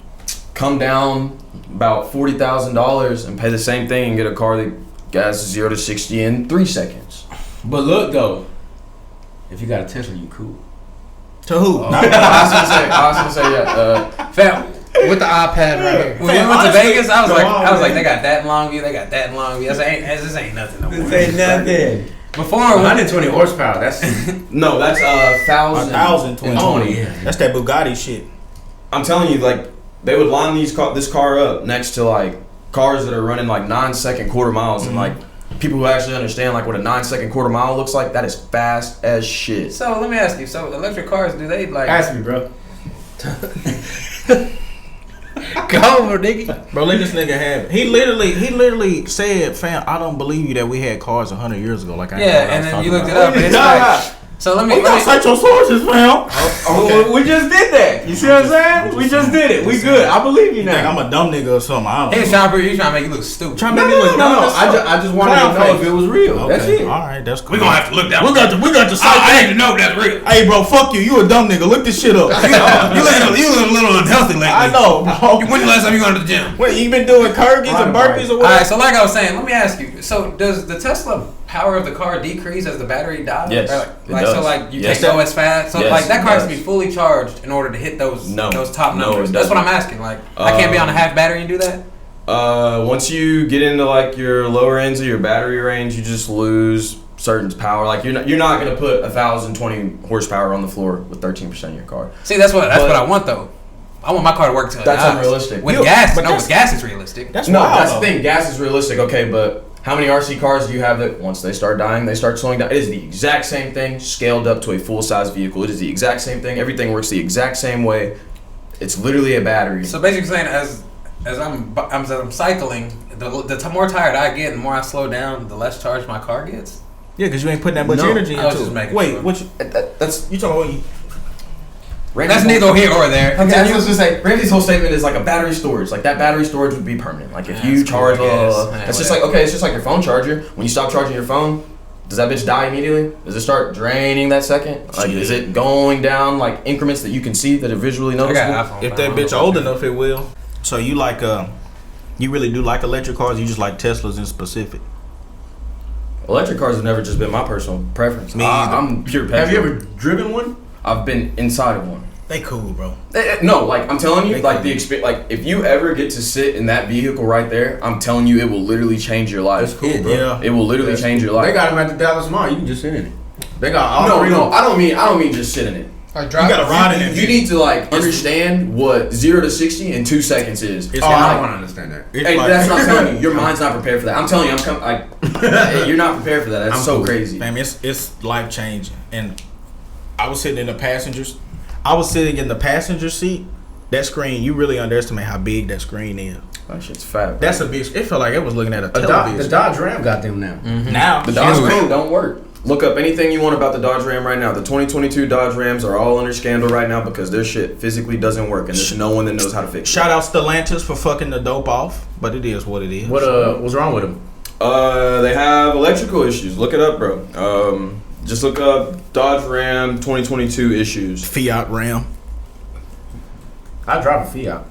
come down about $40,000 and pay the same thing and get a car that gas 0 to 60 in 3 seconds. But look though, if you got a Tesla, you cool. To who? I was gonna say, yeah. Fam, With the iPad right here. when we went to honestly, Vegas, I was go like, on, they got that in Longview, they got that in Longview. I said, this ain't nothing no more. nothing. Before, 120 horsepower. That's No, that's 1,020. Oh, yeah. That's that Bugatti shit. I'm telling you, like, they would line this car up next to like cars that are running like 9-second quarter miles, and like people who actually understand like what a 9-second quarter mile looks like, that is fast as shit. so let me ask you, so electric cars, do they like... ask me, bro. Go over, nigga. Bro, let this nigga have it. He literally said, fam, I don't believe you that we had cars 100 years ago. Like I know what I Yeah, was and then talking you looked it about. up, and it's Nah. like... So let me... You gotta cite your sources, fam. Oh, we just did that. You see what I'm saying? We just did it. We good. I believe you You think now. I'm a dumb nigga or something? I He's don't know. trying to make you look stupid. Trying to No, make me look dumb. no. That's I just wanted to Clown know face. if it was real. Okay, That's it. All right, that's cool. We're gonna have to look that We got to cite I need to know if that's real. Hey, bro, fuck you. You a dumb nigga. Look this shit up. You look a little unhealthy lately. I know, bro. When the last time you went to the gym? Wait, you been doing Kyrgyz and burpees or All right, what? so like I was saying, let me ask you. So does the Tesla power of the car decrease as the battery dies? Yes, Or it like does. so like you Yes. can't go as fast. So Yes, like that it car has to does. be fully charged in order to hit those No. top No, numbers. it That's what I'm doesn't. asking. Like I can't be on a half battery and do that. Once you get into like your lower ends of your battery range, you just lose certain power. Like you're not gonna put 1,020 horsepower on the floor with 13% of your car. See, that's what But- I want though. I want my car to work till it That's dies. unrealistic. With You- gas, but no, that's- with gas it's realistic. That's No, wild, that's the though. thing. Gas is realistic, okay, but how many RC cars do you have that once they start dying, they start slowing down? It is the exact same thing, scaled up to a full-size vehicle. It is the exact same thing. Everything works the exact same way. It's literally a battery. So basically saying as I'm cycling, the more tired I get, and the more I slow down, the less charged my car gets. Yeah, because you ain't putting that much No, energy I was into just it. making Wait, sure. what you That's talking about? What you, That's neither here or there. Okay, I was just gonna say, Randy's whole statement is like a battery storage. Like that battery storage would be permanent. Like if Yeah, you that's cool, charge, I guess. it's Yeah, just like okay, it's just like your phone charger. When you stop charging your phone, does that bitch die immediately? Does it start draining that second? Like is it going down like increments that you can see that are visually I noticeable? got an iPhone. if that bitch old enough, it will. So you like you really do like electric cars? You just like Teslas in specific? Electric cars have never just been my personal preference. Me either. I'm pure petrol. Have you ever driven one? I've been inside of one. They cool, bro. No, like I'm telling you, They like cool. the experience. Like if you ever get to sit in that vehicle right there, I'm telling you, it will literally change your life. That's cool, bro. Yeah. It will literally change your life. They got them at the Dallas Mall. You can just sit in it. They got all No, three. no, I don't mean just sit in it. Like drive. You gotta ride in it. You need to like understand what 0 to 60 in 2 seconds is. It's Oh, I like- don't want to understand that. It's Hey, like- that's what I'm telling you. Your mind's not prepared for that. I'm telling you, you're not prepared for that. That's I'm so cool. crazy. Man, it's life changing. And I was sitting in the passenger seat. That screen, you really underestimate how big that screen is. That shit's fat. That's a big. It felt like it was looking at a The television. Dodge Ram got them now. Now The Dodge Huge. Ram don't work. Look up anything you want about the Dodge Ram right now. The 2022 Dodge Rams are all under scandal right now because their shit physically doesn't work, and there's no one that knows how to fix it. Shout out Stellantis for fucking the dope off, but it is what it is. What's wrong with them? They have electrical issues. Look it up, bro. Just look up Dodge Ram 2022 issues. Fiat Ram. I drive a Fiat.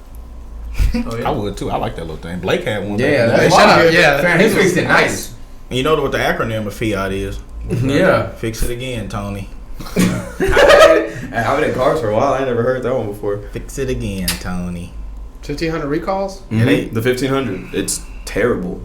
Oh, yeah. I would too. I like that little thing. Blake had one. Yeah, Hey, shout out. Yeah, Fair, he fixed it nice. And you know what the acronym of Fiat is? Yeah. Fix it again, Tony. I've been in cars for a while. I ain't never heard that one before. Fix it again, Tony. 1,500 recalls? Mm-hmm. The 1500. It's terrible.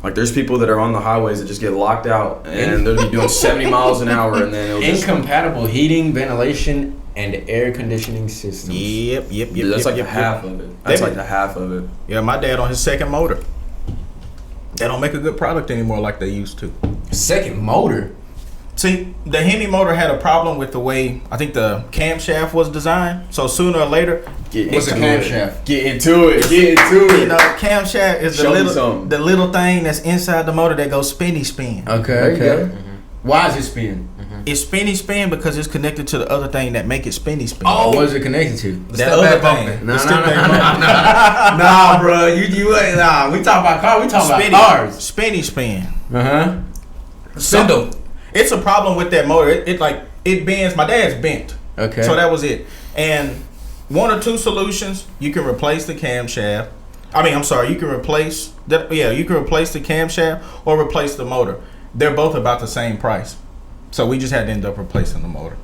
Like, there's people that are on the highways that just get locked out and they'll be doing 70 miles an hour and then it'll just... Incompatible heating, ventilation, and air conditioning systems. Yep. Dude, that's like the half of it. That's like the half of it. Yeah, my dad on his second motor. They don't make a good product anymore like they used to. Second motor. See, the Hemi motor had a problem with the way I think the camshaft was designed. So sooner or later, What's a camshaft? Get into it. you know, camshaft is Show me something. the little thing that's inside the motor that goes spinny spin. Okay. There you go. Why is it spin? It's spinny spin because it's connected to the other thing that make it spinny spin. What is it connected to? that other thing. No, The step back bumper. Nah, bro. Nah. We talk about cars. We talk Spinny, about cars. spinny spin. Spindle. It's a problem with that motor. It bends. My dad's bent. Okay. So that was it. And one or two solutions, you can replace the camshaft. You can replace that. Yeah, you can replace the camshaft or replace the motor. They're both about the same price. So we just had to end up replacing the motor.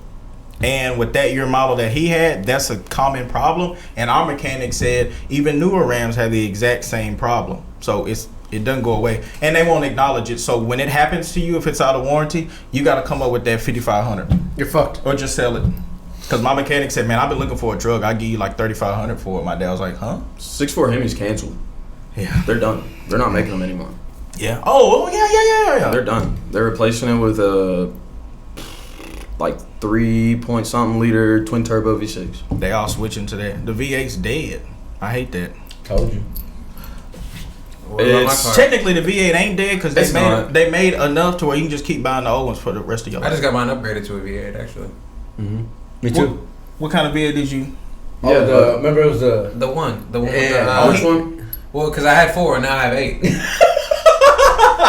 And with that year model that he had, that's a common problem. And our mechanic said even newer Rams have the exact same problem. So it doesn't go away. And they won't acknowledge it. So when it happens to you, if it's out of warranty, you got to come up with that $5,500. You're fucked. Or just sell it. Because my mechanic said, man, I've been looking for a truck. I'll give you like $3,500 for it. My dad was like, huh? 6'4 Hemi's canceled. Yeah. They're done. They're not making them anymore. Yeah. Oh, yeah. They're done. They're replacing it with a 3-point-something liter twin turbo V6. They all switching to that. The V8's dead. I hate that. Told you. Technically, the V8 ain't dead because It's not. they made enough to where you can just keep buying the old ones for the rest of your I life. just got mine upgraded to a V8 actually. Me too. What kind of V8 did you? Yeah. Remember it was the. The one. With Which one? Well, because I had 4 and now I have 8.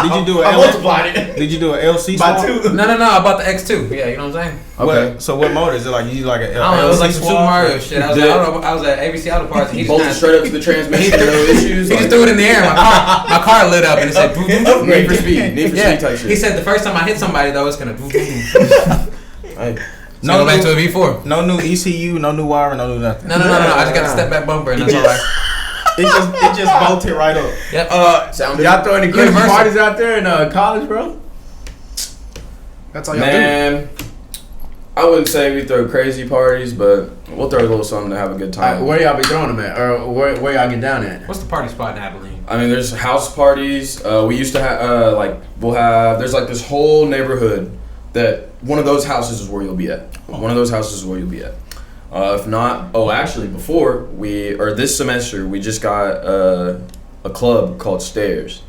Did you do I multiplied it. Did you do an LC swap? No. I bought the X2. Yeah, you know what I'm saying? Okay. So what motor is it? Like you use like a I don't know. It was like some LC Super swap? Mario shit. I was at ABC Auto Parts. And he Bolted just straight up to the transmission, no issues. He just threw it in the air. My car lit up and it said. Need for speed. Need for speed type shit. He said the first time I hit somebody though, it's gonna. Hey. No, go back to a V4. No new ECU, no new wiring, no new nothing. No. I just got a step back bumper and that's all right. It just bolted right up. Yep. Y'all throw any crazy Universal. parties out there in college, bro? That's all y'all Man, I wouldn't say we throw crazy parties, but we'll throw a little something to have a good time. Where y'all be throwing them at? Or where y'all get down at? What's the party spot in Abilene? I mean, there's house parties. We used to have, there's like this whole neighborhood that one of those houses is where you'll be at. One of those houses is where you'll be at. If not, this semester, we just got a club called Stairs.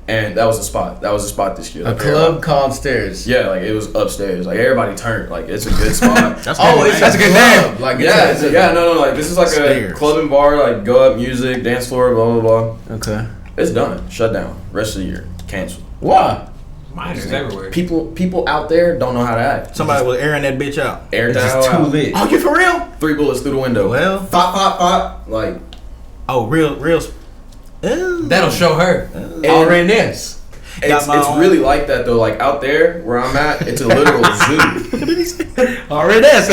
And that was the spot. That was the spot this year. A club called Stairs. Yeah, like it was upstairs. Like everybody turned. Like it's a good spot. That's That's a good name. Like Like this is like Stairs. a club and bar. Like go up, music, dance floor, blah blah blah. Okay. It's done. Shut down. Rest of the year canceled. Why? Miners everywhere. People out there don't know how to act. Somebody was airing that bitch out. Air It's the just hell too out. lit. Oh, you for real? 3 bullets through the window. Well, Pop. Like oh, real. That'll show her. Already this. it's really like that though. Like out there where I'm at, it's a literal zoo. Already this.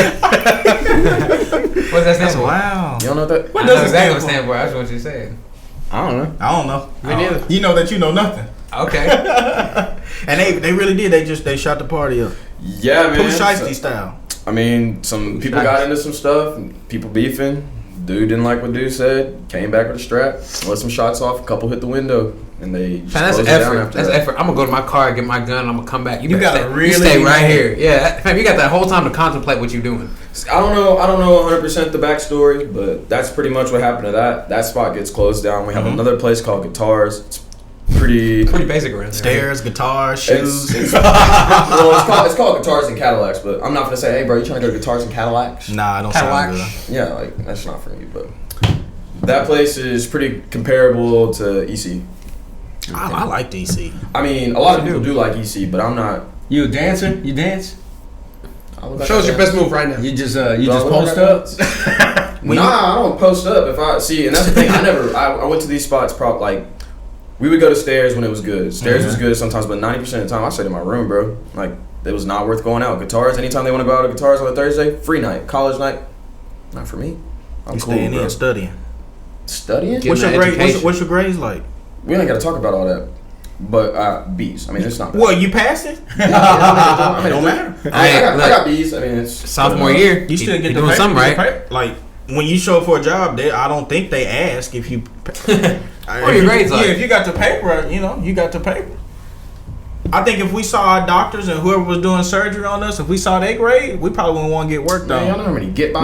What's that stand for? Wow. You don't know that? I know exactly what it stand for. That's what you said. I don't know. I don't know. Me neither. You know that you know nothing. Okay. And they really did. They shot the party up. Yeah, man. Pooh Shiesty style. I mean, some people got into some stuff. People beefing. Dude didn't like what dude said. Came back with a strap. Let some shots off. A couple hit the window, and they just Man, that's closed it down effort. after That's that. effort. I'm gonna go to my car, get my gun, I'm gonna come back. You gotta stay, really you stay be right mad. here. Yeah, fam, you got that whole time to contemplate what you're doing. I don't know 100% the backstory, but that's pretty much what happened to that. That spot gets closed down. We have another place called Guitars. It's pretty basic around there. Stairs, guitars, shoes. It's called Guitars and Cadillacs, but I'm not gonna say, hey bro, you trying to go to Guitars and Cadillacs? Nah, I don't sound good. Yeah, like that's not for me, but that place is pretty comparable to EC. I like DC. I mean, a lot of people do like EC, but I'm not. You a dancer? You dance? Show us your best move right now. You just post up? Nah, I don't post up. If I see, and that's the thing. I went to these spots. Like, we would go to Stairs when it was good. Stairs was good sometimes, but 90% of the time I stayed in my room, bro. Like, it was not worth going out. Guitars, anytime they want to go out to Guitars on a Thursday, free night, college night, not for me. I'm cool, staying bro. in studying. Studying? What's your grade? What's your grades like? We ain't got to talk about all that. But B's. I mean, it's not bad. What, you passing? I mean, Don't matter. I got B's. I mean, it's sophomore year. You still get doing something right. Like when you show up for a job, I don't think they ask if you. What are your grades like? Yeah, if you got the paper, you got the paper. I think if we saw our doctors and whoever was doing surgery on us, if we saw their grade, we probably wouldn't want to get work done. Y'all know how many get by?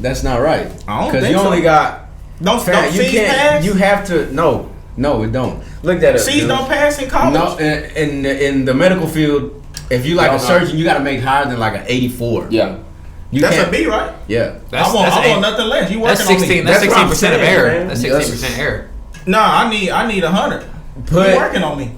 That's not right. I don't Because think you only got. Don't You C's can't. pass? You have to. No, it don't. Look that up. C's don't pass in college. No, in the medical field, if you like a surgeon, you got to make higher than like an 84. Yeah. That's a B, right? Yeah. I want nothing less. You working That's on me? 16. That's 16% of saying, error. man. That's 16% error. Nah, I need 100. You working on me?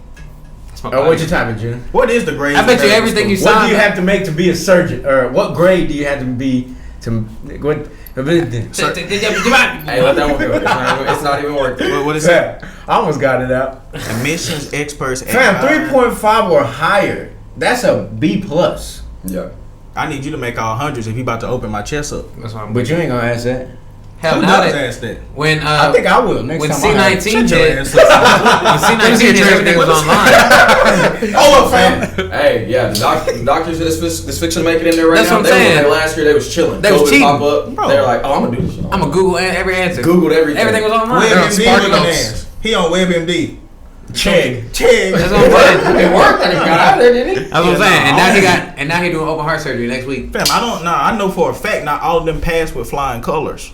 What you typing, June? What is the grade? I bet you everything you What signed. do you have to make to be a surgeon, or what grade do you have to be to what? Hey, let that one go. It's not even worth it. What is that? I almost got it out. Admissions experts. Fam, 3.5 or higher. That's a B plus. Yeah. I need you to make all hundreds if you about to open my chest up. That's what I'm But you ain't gonna ask that. Hell, Who now does that ask that? when I think I will next when time. C19 Shut your hit, ass when up. C19 hit, everything was online. Hold up, fam. Hey, yeah, the doctors that's fixing to make it in there right That's now. what I'm saying. Last year they was chilling. They was COVID cheating. pop up. Bro. They're like, oh, I'm gonna do this shit. I'm gonna Google every answer. Googled everything. Everything was online. They're on WebMD Spark looking Notes. ass. He on WebMD. Chegg. That's what I'm saying. It worked and it got out there, didn't it? That's what I'm saying. And now he doing open heart surgery next week. Fam, I know for a fact not all of them passed with flying colors.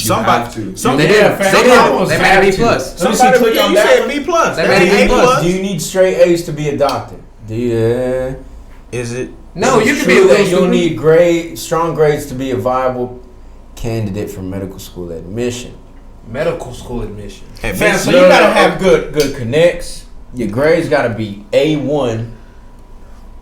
have to. They did. They made a B plus. Somebody, you said B plus. They made a B plus. Do you need straight A's to be a doctor? Is it? No, you can be a true that little you'll stupid. need strong grades to be a viable candidate for medical school admission. Medical school admission. Fam, so you gotta have good connects. Your grades gotta be A1,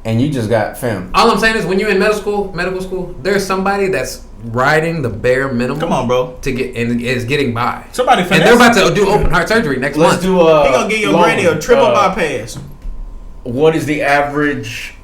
and you just got fam. All I'm saying is when you're in medical school, there's somebody that's riding the bare minimum. Come on, bro. To get and is getting by. Somebody And they're about to do open heart surgery next month. Let's do He gonna give your granny a triple bypass. What is the average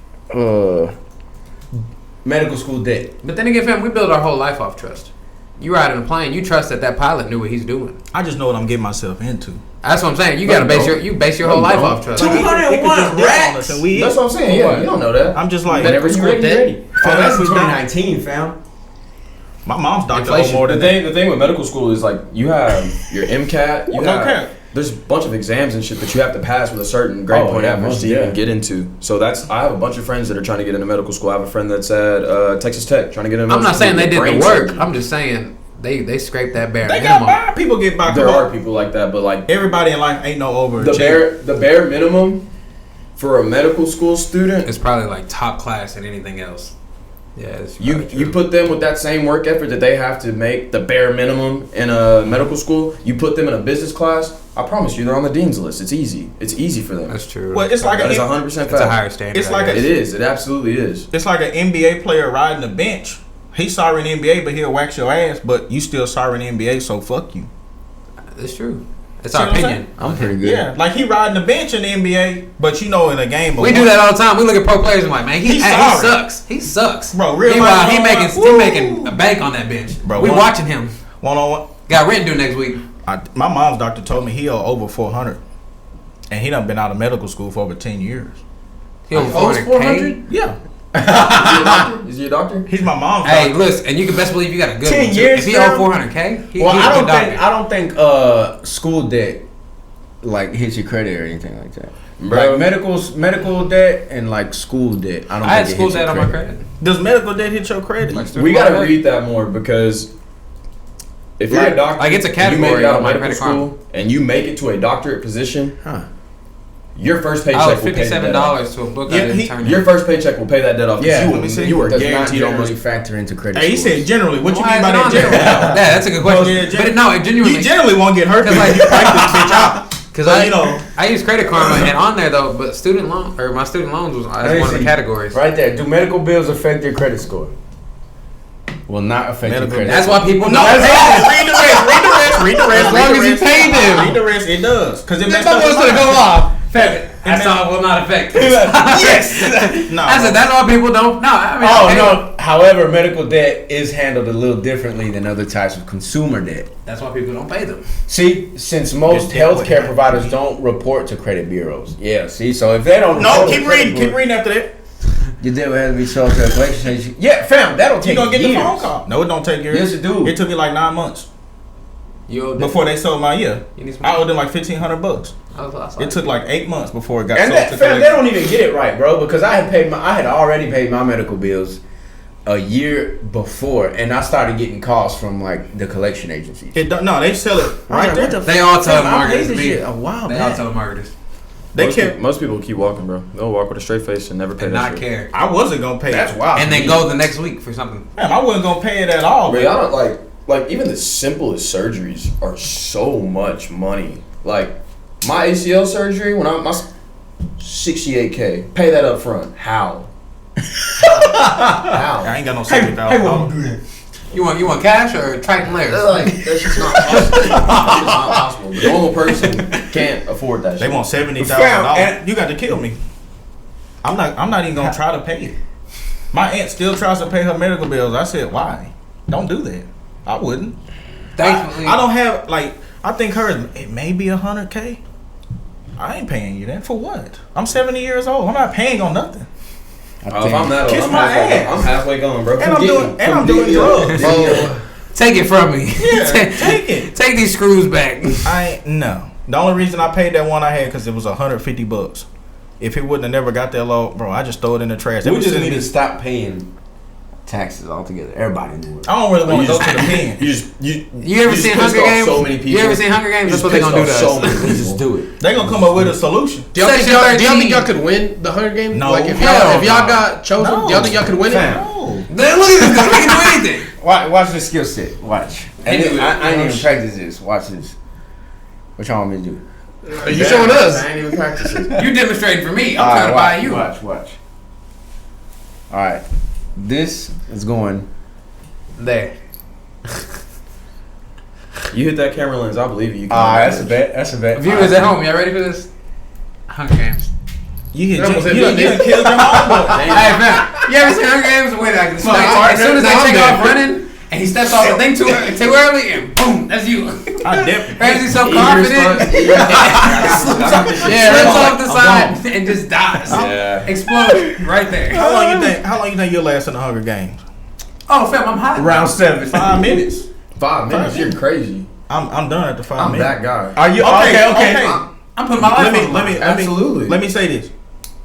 medical school debt? But then again, fam, we build our whole life off trust. You ride in a plane, you trust that pilot knew what he's doing. I just know what I'm getting myself into. That's what I'm saying. You gotta base your whole life off trust. 201 racks. That's That's what I'm saying. Yeah, you don't know that. I'm just like, Whenever you ready, you're ready. Oh, that's Fam, 2019, fam. my mom's doctor Inflation. owe more than The thing with medical school is like you have your MCAT. You No have cap. there's a bunch of exams and shit that you have to pass with a certain grade point average to even get into. So I have a bunch of friends that are trying to get into medical school. I have a friend that's at Texas Tech trying to get into. I'm not saying they did brain the work. surgery. I'm just saying they scraped that bare They got minimum. by. People get by. There are people like that, but like Everybody in life ain't no over. the bare minimum for a medical school student, It's probably like top class and anything else. Yeah, it's you probably true. you put them with that same work effort that they have to make the bare minimum in a medical school. You put them in a business class. I promise you, they're on the dean's list. It's easy. It's easy for them. That's true. Well, it's like That is a 100% it's a fact. higher standard. It's like I It guess. is. It absolutely is. It's like an NBA player riding the bench. He's sorry in the NBA, but he'll wax your ass. But you still sorry in the NBA, so fuck you. It's true. It's See our what I'm opinion. I'm pretty good. Yeah, like he riding the bench in the NBA, but you know in a game. Of We do one- that all the time. We look at pro players and like, man, he sorry. sucks. He sucks. Bro, real Meanwhile, life, he woo. making a bank on that bench. Bro, we one- watching him. One on one. Got rent due next week. My mom's doctor told me he owe over 400, and he done been out of medical school for over 10 years. He over owes 400K. Yeah, Is he a doctor? he's my mom's Hey, doctor. listen, and you can best believe you got a good 10 one, too. years, If he fam? owe 400K, he's Well, a I good doctor. don't think school debt like hits your credit or anything like that. Bro. Like medical debt and like school debt. I don't. I had think it school hits your debt on my credit. Does medical debt hit your credit? Like, We gotta read that more because If you're a doctor, like it's a and you make category it out on of my medical Credit Karma. school, and you make it to a doctorate position, Huh. your first paycheck I will was pay the debt off. $57 to a book Yeah, I didn't he- turn in. Your first paycheck will pay that debt off. 'cause Yeah, you, let me see. you are Does not guaranteed on generally money. factor into credit. Hey, he scores. said generally. What you Why mean by is it that on there? generally? Yeah, that's a good question. Well, yeah, But no, it genuinely. You generally won't get hurt 'Cause because like- you break this bitch out. Because But, you know, I use Credit Karma, and on there though, but student loan or my student loans was Let as me one of the see. categories. Right there. Do medical bills affect your credit score? Will not affect your Medical credit. That's score. why people no, don't pay them. read the rest. Read the rest. Read the rest. As long as you pay them. Read the rest. It does because it That messed up was his gonna go mind. off. That song will not affect. Yes. No. I said that's why people don't. No, I mean, Oh I pay them. no! However, medical debt is handled a little differently than other types of consumer debt. That's why people don't pay them. See, since most Your debt healthcare would- providers don't report to credit bureaus. Yeah, see, so if they don't No, report keep to credit reading. Keep bureau- reading after that. Your debt will have to be sold to a collection agency. Yeah, fam, that'll You take gonna get years. the phone call? No, it don't take years. Yes, it do. It took me like 9 months You owe before they sold my year. You need some. I owed them like $1,500. It It took like 8 months before it got And sold that, to fam, they collection. don't even get it right, bro. Because I had already paid my medical bills a year before, and I started getting calls from like the collection agencies. It don't, no, they sell it right there. They all tell Fam, I paid marketers. this me. shit a while They all back. tell marketers They kept. Most people keep walking, bro. They'll walk with a straight face and never pay and that not shit. care, I wasn't gonna pay That's it. wild. and to then me. go the next week for something. Man, I wasn't gonna pay it at all. Bro, man. y'all don't like even the simplest surgeries are so much money. Like my ACL surgery, when my 68K, pay that up front. How? How? I ain't got no $70,000. You want cash or Triton layers? That's just not possible. That's just not possible. The normal person can't afford that They shit. want $70,000. Fam, You got to kill me. I'm not even gonna try to pay it. My aunt still tries to pay her medical bills. I said, why? Don't do that. I wouldn't. Thankfully, I don't have like. I think hers. It may be $100K. I ain't paying you that for what? I'm 70 years old. I'm not paying on nothing. If I'm that old, Kiss I'm my halfway, ass. I'm halfway gone, bro. And I'm doing drugs. take it from me. Yeah, take it. Take these screws back. No. The only reason I paid that one I had because it was $150. If it wouldn't have never got that low, bro, I just throw it in the trash. They We was just sending need me- to stop paying taxes altogether. Everybody knew it. I don't really want to go to the pen. You ever seen Hunger Games? So many people. You ever seen Hunger Games? You That's what they just gonna do to pissed off us. so many We people. just do it. They gonna come up with a solution. Do y'all think Section y'all, do y'all 13. think y'all could win the Hunger Games? No. Like if Hell y'all no. got chosen, No. do y'all think y'all could win it? Fam. No. Then look at this guy. We can do anything. Watch the skill set. Watch. And They do it. I ain't even practice this. Watch this. What y'all want me to do? Are you showing us? I ain't even practicing. You demonstrating for me. I'm All trying to right, buy you. Watch. All right. This is going There. You hit that camera lens, I believe you. that's a bet. That's a bet. Viewers at home, y'all ready for this? Hunger Games. You hit. That almost hit You me. done killed your homeboy. Hey, man. You ever seen Hunger Games? Wait, I can as soon as they take off running, and he steps off the thing too early, and boom, that's you. I definitely. Ramsey's so confident. Slips off the side and just dies. Yeah. Explodes right there. How long you think you'll last in the Hunger Games? Oh, fam, I'm hot. Round 7. 5 minutes. 5 minutes, you're crazy. I'm done after 5 I'm minutes. that guy. Are you okay? I'm putting my life on. Absolutely. Let me say this.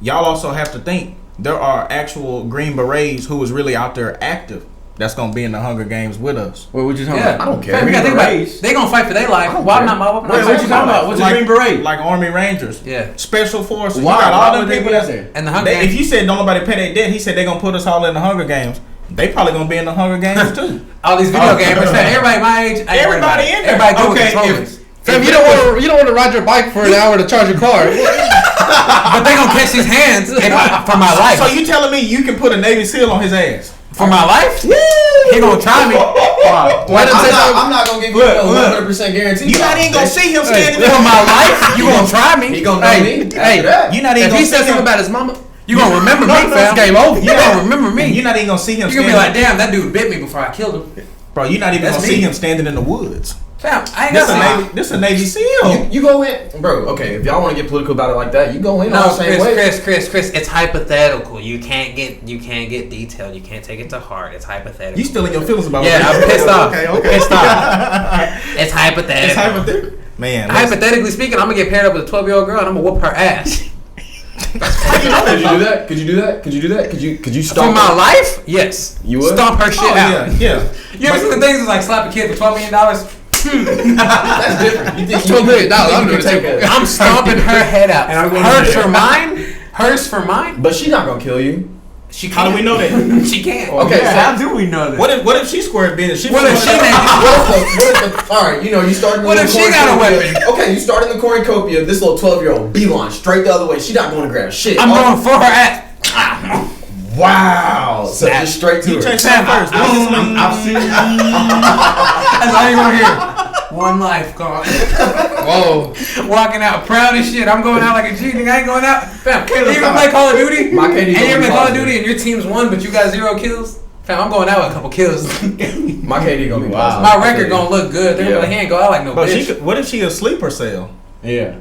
Y'all also have to think there are actual Green Berets who is really out there active. That's gonna be in the Hunger Games with us. Wait, what you talking Yeah, about? I don't care. Fam, you gotta think about it. Berets. They gonna fight for their life. don't Why care. not my? Wait, what you talking about? What's a Green Beret? Like Army Rangers. Yeah. Special Forces. Why? You got Why all would them they people be out that's there? And the Hunger If Games. you said don't nobody pay their debt, he said they gonna put us all in the Hunger Games. They probably gonna be in the Hunger Games too. All these video games. Fam, everybody my age. I ain't worried about Everybody it. in there. Everybody good Okay, with controllers. Fam, you don't want to ride your bike for an hour to charge your car. But they gonna catch these hands for my life. So you telling me you can put a Navy SEAL on his ass? For my life? He gonna try me. I'm not gonna give you a 100% guarantee. You not even gonna see him standing there. For my life, you gonna try me. He gonna know me. Hey, After You not even if gonna he see said something him. about his mama, You gonna remember me, fam. game over. You gonna remember me. You're not even gonna see him. You gonna be like, damn, that dude bit me before I killed him. bro, you're not even That's gonna me. see him standing in the woods. Fam, I ain't This gonna see. this a Navy SEAL. You go in, bro. Okay, if y'all want to get political about it like that, you go in all No, the same way. Chris, it's hypothetical. You can't get detailed. You can't take it to heart. It's hypothetical. You still in your feelings about? Yeah, what I'm pissed off. Okay. Pissed off. It's hypothetical. It's hypothetical. Man, listen. Hypothetically speaking, I'm gonna get paired up with a 12-year-old girl and I'm gonna whoop her ass. Could you do that? Could you do that? Could you do that? Could you stop For my her? life, yes. You would? Stomp her shit out. Yeah. You ever seen the things that's like slap a kid for $12 million? That's different. You think $12 million. I'm doing it. I'm stomping her head out. And I'm going Hers for mine. Hers for mine. But she's not gonna kill you. She can't. How do we know that? She can't. Okay, so how do we know that? What if she squared business? What if she all right, you start in the What if she got a cornucopia. weapon? Okay, you start in the cornucopia. This little 12-year-old beeline straight the other way. She not going to grab shit. I'm going for her ass. Wow. So just straight to You her. change that first. I've seen That's all you gonna hear. One life gone. Whoa. Walking out proud as shit. I'm going out like a G. Nigga, I ain't going out. Fam, you ever stop. play Call of Duty? My KD And you gonna ever be play Call of positive. Duty and your team's won, but you got 0 kills? Fam, I'm going out with a couple kills. My KD gonna be Wow. positive. My record gonna look good. They're Yeah. gonna be like, he ain't go out like no But bitch. what if she a sleeper cell? Yeah.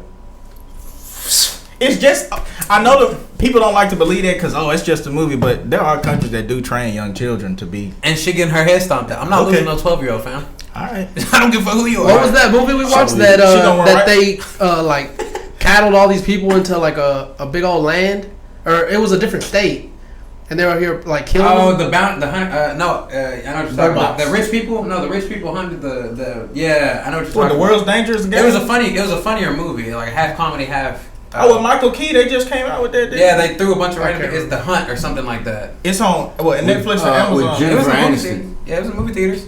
It's just, I know that people don't like to believe that because, it's just a movie, but there are countries that do train young children to be. And she getting her head stomped out. I'm not Okay. losing no 12-year-old, fam. All right. I don't give a fuck who you are. What was that movie we watched She that gonna run that right- they like cattled all these people into like a big old land, or it was a different state, and they were here like killing Oh, them? I know what you're talking about. The rich people? No, the rich people hunted yeah, I know what you're talking What, the about. world's dangerous game? It was a funnier movie, like half comedy, half. with Michael Key, they just came out with that. Yeah, they threw a bunch of random. Okay. It's The Hunt or something like that. It's on Netflix or with Amazon It was Jennifer in movie Aniston. theaters. Yeah, it was in movie theaters.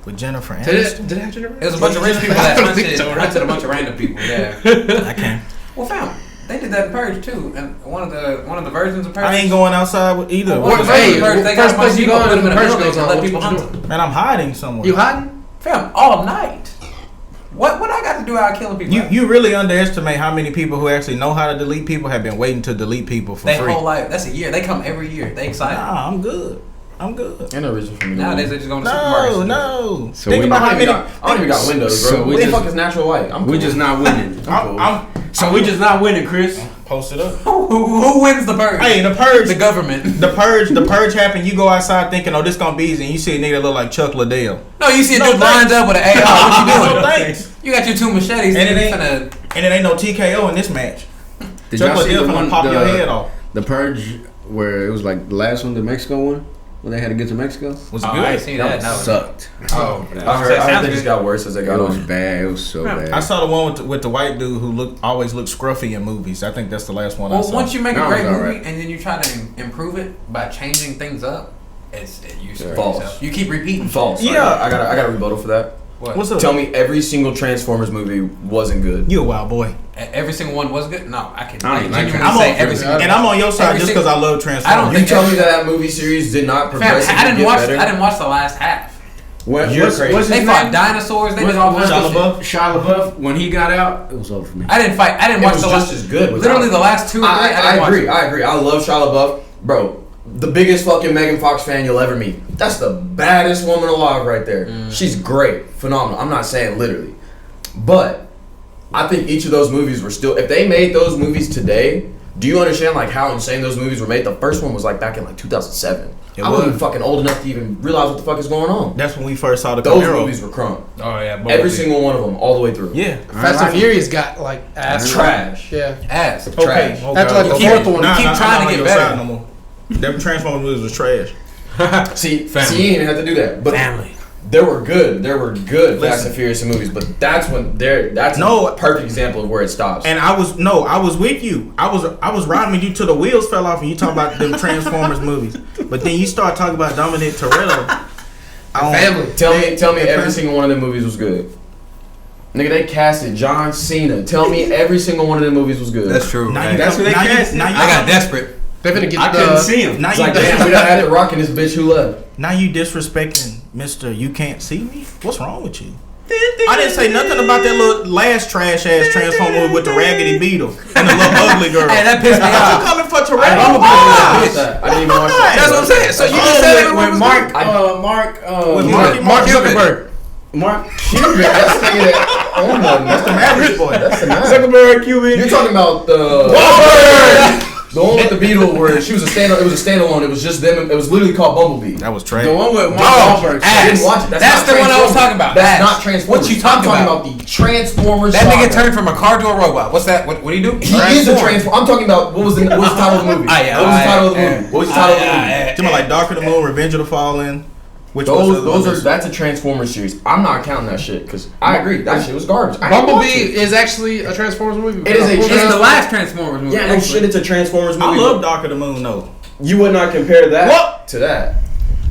with Jennifer Did Aniston. it have Jennifer? It was a bunch of rich people that I don't think so, right? hunted a bunch of random people. Yeah. I can't. Well, fam, they did that in Purge too, and one of the versions of Purge. I ain't going outside with either. One of the Hey, versions of Purge, they first got a bunch place of you people, going put them in a when Purge building goes and on, let what people you hunt doing? them. Man, I'm hiding somewhere. You hiding? Fam, all night. What I got to do out killing people? You really underestimate how many people who actually know how to delete people have been waiting to delete people for Their free. whole life. That's a year. They come every year. They excited. Nah, I'm good. I'm good. Ain't no reason for me. Nowadays they just go to No, supermarkets. no. So Think we about I how don't many. even got windows, bro. So we What the just- fuck is natural light? I'm We cool. just not winning. I'm We just not winning, Chris. post it up. Who wins the purge? Hey, the purge. The government. The purge happened. You go outside thinking, "Oh, this gonna be easy." And you see a nigga that look like Chuck Liddell. No, you see a No, dude thanks. lined up with an AR. What you doing? No thanks. You got your 2 machetes. And it you ain't- finna- And it ain't no TKO in this match. Did Chuck y'all see Liddell the finna one, pop your head off. the Purge, where it was like the last one, the Mexico one, when they had to get to Mexico? Was Oh, good. I ain't seen that. No. Sucked. Oh, I heard they just got worse as they It got was on. bad. It was so bad. I saw the one with the white dude who always looked scruffy in movies. I think that's the last one I Well, saw. once you make a No, great it's movie alright. and then you try to improve it by changing things up, you screw False. yourself. You keep repeating. False. Yeah. I got a rebuttal for that. What? What's up? Tell me every single Transformers movie wasn't good. You a wild boy. Every single one was good? No, I can I don't like genuinely I'm say on- every single And I'm on your side Every just single- because I love I Transformers. don't You think tell me that movie series did not Fam, progressively I didn't get better? watch the last half. You're crazy. what's his They fought name? dinosaurs. They did all kinds of Shia shit. LaBeouf? Shia LaBeouf, when he got out, it was over for me. I didn't fight. I didn't It watch was the just last. as good. Literally the last 2 or 3. I I didn't agree. watch. I agree. I love Shia LaBeouf, bro. The biggest fucking Megan Fox fan you'll ever meet. That's the baddest woman alive right there. She's great, phenomenal. I'm not saying literally, but I think each of those movies were still. If they made those movies today, do you understand like how insane those movies were made? The first one was like back in like 2007. It I wasn't even was. fucking old enough to even realize what the fuck is going on. That's when we first saw the Those Camaro. movies were crunk. Oh yeah, both Every did. single one of them, all the way through. Yeah. Fast and Furious got like ass Trash. Yeah. ass. Okay. Trash. Oh, After, God. like, the Okay. fourth one, Nah, keep nah, trying I'm to not get on your better. side no more. Them Transformers movies was trash. See, Family. you ain't have to do that. But Family. there were good Fast Listen. and Furious movies, but that's when that's No. a perfect example of where it stops. And I was with you. I was riding with you till the wheels fell off and you talk about them Transformers movies. But then you start talking about Dominic Toretto. Family. tell me every single one of them movies was good. Nigga, they casted John Cena. Tell me every single one of them movies was good. That's true. Now Hey, you that's come- what they now you- cast. now you- I got desperate. They're gonna get I couldn't see him. Now It's you like, damn, we done had it rocking this bitch who left. now you disrespecting Mr. You Can't See Me? What's wrong with you? I didn't say nothing about that little last trash ass Transformer movie with the raggedy beetle and the little ugly girl. Hey, that pissed me You off. coming for I didn't Toretto? even watch that. I didn't even watch that. That's what I'm saying. So you just said everyone was Mark, good. With Mark Zuckerberg. Mark Cuban, that's the nigga that owned them. That's the Average boy. That's the man. Zuckerberg, Cuban. You're talking about the Wahlberg. The one with the Beetle where she was a standalone. It was a standalone. It was just them. It was literally called Bumblebee. That was trash. The one with Mark Oh, Wahlberg. ass. I didn't watch it. That's not the one I was Transformers. talking about. That's Ass. not Transformers. What you talking I'm about? talking about the Transformers. That nigga saga. turned from a car to a robot. What's that? What do you do? He is a Transformer. I'm talking about what was the title of the movie? What was the title of the movie? What was the title of the movie? Talking about like Dark of the Moon, Revenge of the Fallen. Which was the other Those one? are that's a Transformers series. I'm not counting that shit because I agree that shit was garbage. I didn't watch Bumblebee it. is actually a Transformers movie. It is a It's the last Transformers movie. Yeah, no shit. It's a Transformers movie. I love Dark of the Moon though. You would not compare that What? to that.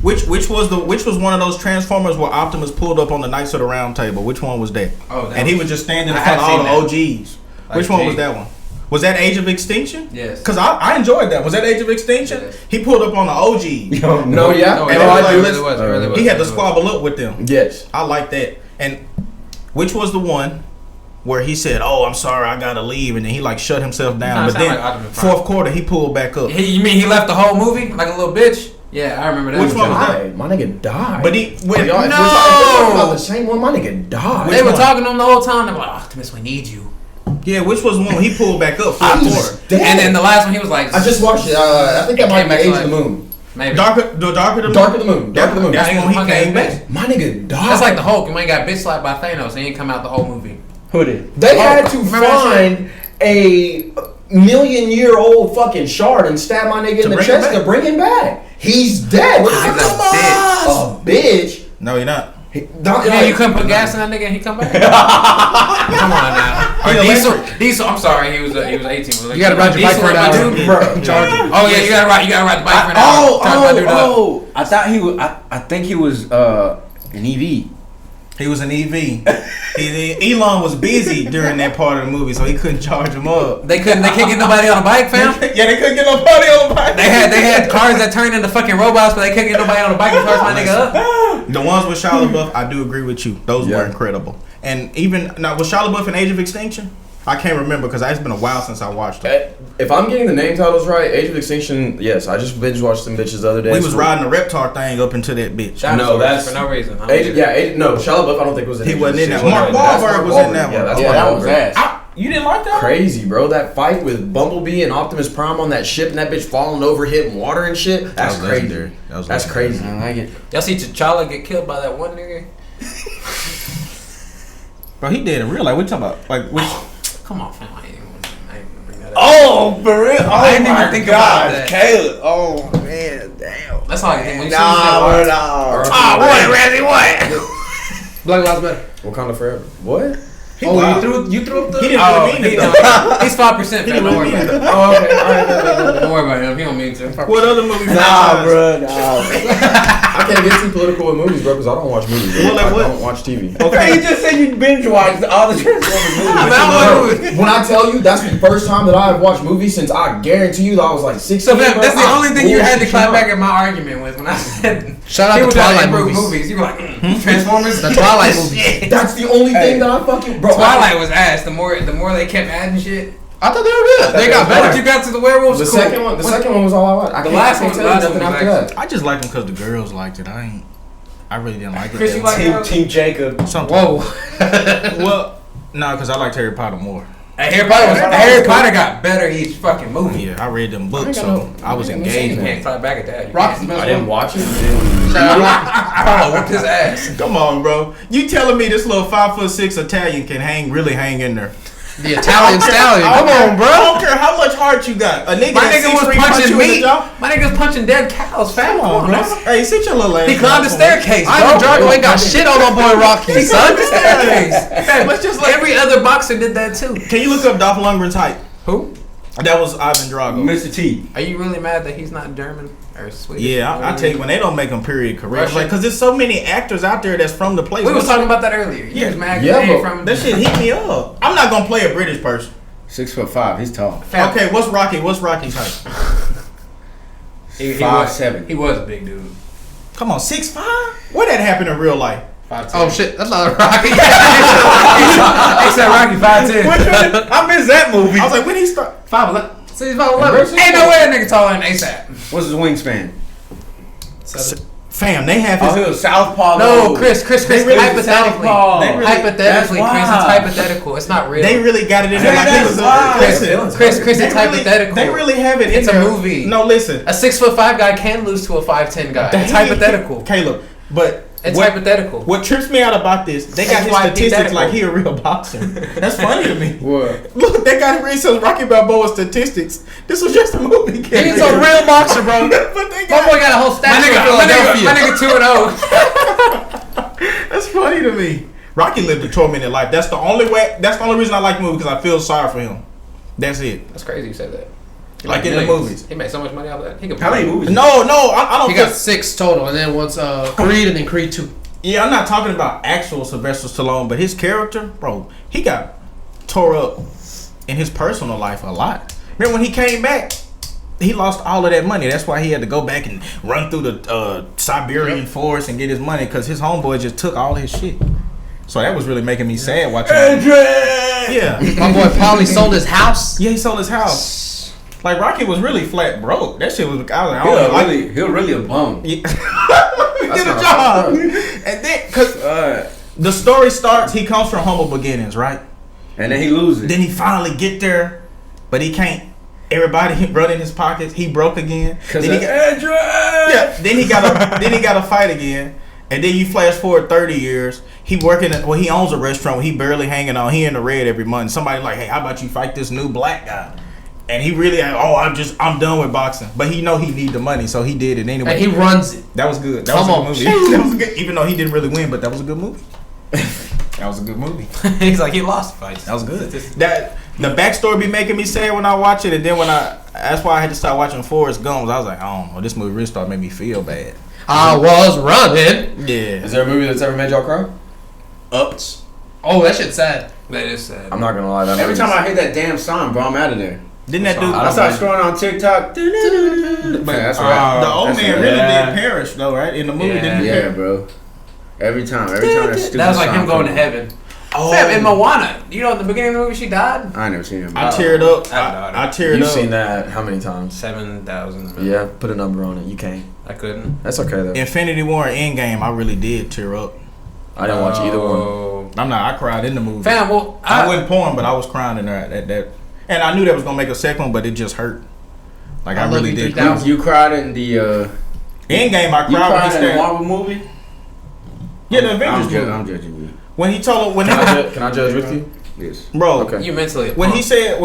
Which was one of those Transformers where Optimus pulled up on the Knights of the Round Table? Which one was that? Oh, that and he was- was just standing in I front of all have the OGs. Like Which one Jade. was that one? Was that Age of Extinction? Yes. Because I enjoyed that. Was that Age of Extinction? Yes. He pulled up on the OGs. No, yeah. No, And it I really, like really this- was. It really was. He had to It really was. squabble up with them. Yes. I like that. And which was the one where he said, "Oh, I'm sorry, I gotta leave," and then he like shut himself down. Nah, it But then sound like Optimus Prime. fourth quarter, he pulled back up. You mean he left the whole movie like a little bitch? Yeah, I remember that. Which one was that? Died. My nigga died. But he when Y'all, if No! we're talking about the same one. My nigga died. They were one? talking to him the whole time. They were like, Optimus, we need you. yeah, which was one he pulled back up fourth Optimus quarter. dead. And then the last one, he was like, I just watched it. I think that might be Came back Age to of the life. Moon. maybe. Dark of the Moon. Dark of the Moon. Dark of the Moon. That's Yeah, when he fucking came ass. back. My nigga died. That's like the Hulk. You ain't got bitch slapped by Thanos. He ain't come out the whole movie. Who did? They Oh, had to remember that find a million-year-old fucking shard and stab my nigga in the bring him chest back. to bring him back. He's dead. What the He's fuck? a bitch. A bitch. No, you're not. Yeah, you couldn't put gas in that nigga and he come back. Come on now. Or He's Diesel. I'm sorry, he was 18. You gotta ride your bike for an hour. Bro. Oh yeah, you gotta ride the bike for an hour. Turn my dude up. I thought he was. I think he was an EV. He was an EV. Elon was busy during that part of the movie, so he couldn't charge him up. They can't get nobody on a bike, fam. Yeah, they couldn't get nobody on the bike. They had cars that turned into fucking robots, but they couldn't get nobody on a bike to charge my nigga up. The ones with Shia LaBeouf, I do agree with you. Those Yeah. were incredible. And even now, was Shia LaBeouf in Age of Extinction? I can't remember because it's been a while since I watched it. If I'm getting the name titles right, Age of Extinction, yes. I just binge watched some bitches the other day. We was riding a reptar thing up into that bitch. No, that's- for no reason. No, Shia LaBeouf I don't think was in He Age of wasn't in that. Extinction. Mark That's Wahlberg Mark was in Wahlberg. that Yeah, one. that's Yeah, Mark that was Wahlberg. ass. You didn't like that? Crazy, bro. That fight with Bumblebee and Optimus Prime on that ship and that bitch falling over, hitting water and shit. That's was crazy. legendary. That was That's legendary. crazy. I like it. Y'all see T'Challa get killed by that one nigga? Bro, he did in real life. What you talking about? Like, which? Come on, fam. I ain't gonna bring that up. Oh, for real? Oh I didn't even think about that. Caleb. Oh man, damn. That's all I can think. When you Nah, bro, see nah. Ah, what, Razzie, what? Black Lives Matter. Wakanda forever. What? Oh, you threw up the. He didn't Oh, really mean it though. he's 5%, fam. didn't Don't worry really about mean it. Oh, okay. All right. Don't worry about him. He don't mean to. What other movies? Nah, bro, nah. I can't get too political with movies, bro, because I don't watch movies. Bro. Well, like I what? don't watch TV. Okay. You just said you binge watched all the Transformers movies. When I tell you that's the first time that I've watched movies since I guarantee you that I was like 16. So fam, bro, that's the I only thing you had to bullshit clap out. back at my argument with when I said Shout out people to try Twilight improve movies. You were like Transformers. The Twilight movies. That's the only thing that I fucking bro. Twilight was ass. The more they kept adding shit. I thought they were good. They got Once better. you got to the werewolves, The cool. second one, the second one was all I watched. I The can't- last I can't one- tell you last nothing one was after actually- that. I just liked them because the girls liked it. I really didn't like it. Chris, that you much. like Team Jacob. Something. Whoa. Well, no, because I liked Harry Potter more. Harry Potter got better each fucking movie. Yeah, I read them books, I so ain't got I was no- engaged You with can't it. clap back at that. You Rock's the can't. best I didn't one. watch it. Shout out Rock. Apollo whooped his ass. Come on, bro. You telling me this little 5'6" Italian can really hang in there? The Italian stallion. Come on, I bro. don't care how much heart you got. A nigga My that nigga was 6'3" punch punching you in the meat. jaw? My nigga was punching dead cows. Fam, Come on, bro. Hey, sit your little ass. He climbed the down. staircase, Ivan bro. Drago ain't got shit on my boy Rocky, He son. climbed the staircase. Fam, Let's just like- every other boxer did that too. Can you look up Dolph Lundgren's height? Who? That was Ivan Drago. Mr. T. Are you really mad that he's not German or Swedish? Yeah, I tell you, when they don't make them period correct, Russian. like, cause there's so many actors out there that's from the place. We was talking about that earlier. You was mad Yeah, because they ain't but from That shit hit me up. I'm not gonna play a British person. 6'5". He's tall. Fam, Okay, what's Rocky's height? he 5'7". He was a big dude. Come on, 6'5"? Where that happen in real life? 5'10". Oh shit, that's not Rocky. Except Rocky 5'10". I missed that movie. I was like, when he start? 5'11". See, he's 5'11". Ain't no way that nigga taller than ASAP. What's his wingspan? Fam, they have Oh, he was Southpaw. No, Chris. really Hypothetically, That's Chris, wild. it's hypothetical. It's not real. They really got it in there like it was Chris, it's hypothetical. They really have it in It's there. a movie. No, listen. A 6'5" guy can lose to a 5'10" guy. It's hypothetical. Caleb, but It's hypothetical. What trips me out about this, they got his statistics like he a real boxer. That's funny to me. What? Look, they got research Rocky Balboa statistics. This was just a movie. He's a real boxer, bro. But they My boy got a whole statue in Philadelphia. My nigga 2-0. That's funny to me. Rocky lived a tormented life. That's the only way. That's the only reason I like the movie, because I feel sorry for him. That's it. That's crazy you said that. Like in the movies. He made so much money off of that. He could How many movies? No, I don't. He got 6 total, and then once Creed, and then Creed 2. Yeah, I'm not talking about actual Sylvester Stallone, but his character, bro, he got tore up in his personal life a lot. Remember when he came back, he lost all of that money. That's why he had to go back and run through the Siberian forest and get his money, because his homeboy just took all his shit. So that was really making me sad watching that. Yeah. My boy Paulie sold his house. Yeah, he sold his house. Like, Rocky was really flat broke. That shit was, I was like, He was really a bum. Yeah. He did a job. And then, because the story starts, he comes from humble beginnings, right? And then he loses. Then he finally get there, but he can't. Everybody run in his pockets. He broke again. Then Then he got a fight again. And then you flash forward 30 years. He working at, he owns a restaurant where he barely hanging on. He in the red every month. Somebody like, hey, how about you fight this new black guy? And he really, I'm done with boxing. But he know he need the money, so he did it anyway. And he runs it. That was good. That was a good movie. That was good, even though he didn't really win, but that was a good movie. That was a good movie. He's like, he lost fights. That was good. That the backstory be making me sad when I watch it, and then that's why I had to start watching Forrest Gump. I was like, I don't know, this movie really started making me feel bad. I was running. Yeah. Is there a movie that's ever made y'all cry? Ups. Oh, that shit's sad. That is sad. I'm not gonna lie. Every time I hear that damn song, bro, I'm out of there. Didn't that dude? I started scrolling on TikTok. But That's right. the old That's man right. really did perish though, right? In the movie, Yeah. didn't he? Yeah, bro. Every time that stupid That was like song him going to comes heaven. Oh, Fam, in Moana, you know at the beginning of the movie she died? on. I ain't never seen him. I teared up. I I teared You've up. seen that how many times? 7,000. Yeah, put a number on it. You can't. I couldn't. That's okay though. Infinity War and Endgame, I really did tear up. I didn't watch either one. Oh. I cried in the movie. Fam, well, I wasn't pouring, but I was crying in there at that. And I knew they was gonna make a second one, but it just hurt. Like I I really love you did. 3000. You cried in the Endgame, I you cried when he cried in the stabbed. Marvel movie? Yeah, the Avengers movie. I'm judging you. When he told him, Can I judge with you? Yes. bro, Okay. you mentally. when he said,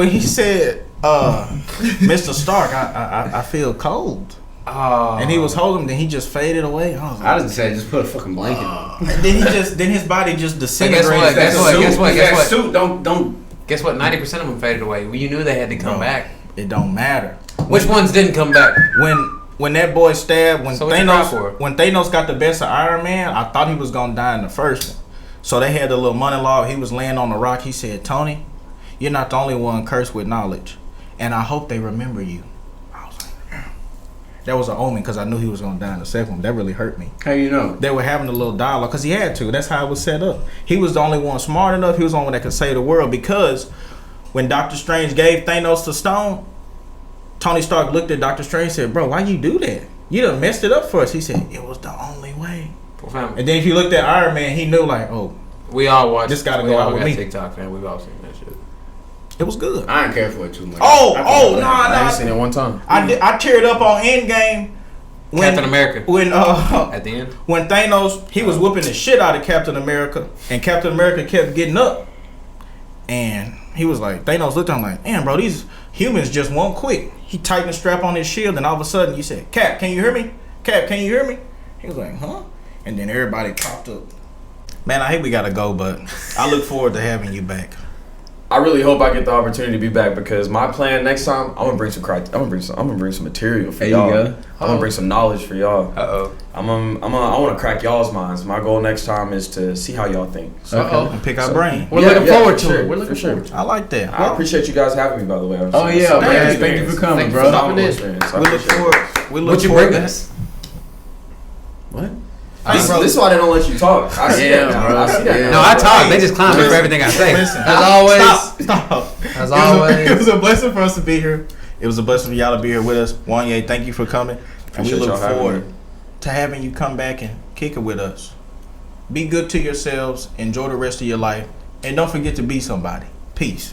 Mr. Stark, I feel cold, Oh. and he was holding him, then he just faded away. I was like, I just said just put a fucking blanket on. and then his body just disintegrated. what? Guess what? That suit don't. Guess what? 90% of them faded away. You knew they had to come Bro. back. It don't matter. Which ones didn't come back? When that boy stabbed, So what you cry for? when Thanos got the best of Iron Man, I thought he was gonna die in the first one. So they had the little monologue. He was laying on the rock. He said, "Tony, you're not the only one cursed with knowledge, and I hope they remember you." I was like, "Damn." That was an omen, because I knew he was gonna die in the second one. That really hurt me. How you know? They were having a little dialogue because he had to. That's how it was set up. He was the only one smart enough. He was the only one that could save the world, because when Doctor Strange gave Thanos the stone, Tony Stark looked at Doctor Strange and said, "Bro, why you do that? You done messed it up for us." He said, "It was the only way." Well, fam, And then if you looked at Iron Man, he knew like, oh, we all watched. This gotta we go all out with got me. TikTok, man. We've all seen that shit. it was good. I didn't care for it too much. I ain't seen it one time. I teared up on Endgame when Captain America. when At the end. when Thanos, he was whooping the shit out of Captain America, and Captain America kept getting up, and he was like, Thanos looked at him like, "Damn, bro, these humans just won't quit." He tightened the strap on his shield, and all of a sudden, you said, "Cap, can you hear me? Cap, can you hear me?" He was like, "Huh?" And then everybody popped up. Man, I hate we gotta go, but I look forward to having you back. I really hope I get the opportunity to be back, because my plan next time, I'm gonna bring some material for There you y'all. go. I'm gonna bring some knowledge for y'all. Uh-oh. I want to crack y'all's minds. My goal next time is to see how y'all think. So, Uh-oh. And pick our brain. We're looking forward for to sure, it. We're for looking sure. forward to it. I like that. I appreciate you guys having me, by the way. Oh yeah, man. Thank you for coming, Thank you bro. for stopping in. We look forward. We look What you forward bring to- us? What? Hey, This bro. is why they don't let you talk. I see Yeah, that, bro. I see that. Yeah. No, I talk. They just clown me for Listen. everything I say. Listen, As always. Stop. As It always. was a blessing for us to be here. It was a blessing for y'all to be here with us. Wanya, thank you for coming. And we Appreciate look y'all having forward me. to having you come back and kick it with us. Be good to yourselves. Enjoy the rest of your life. And don't forget to be somebody. Peace.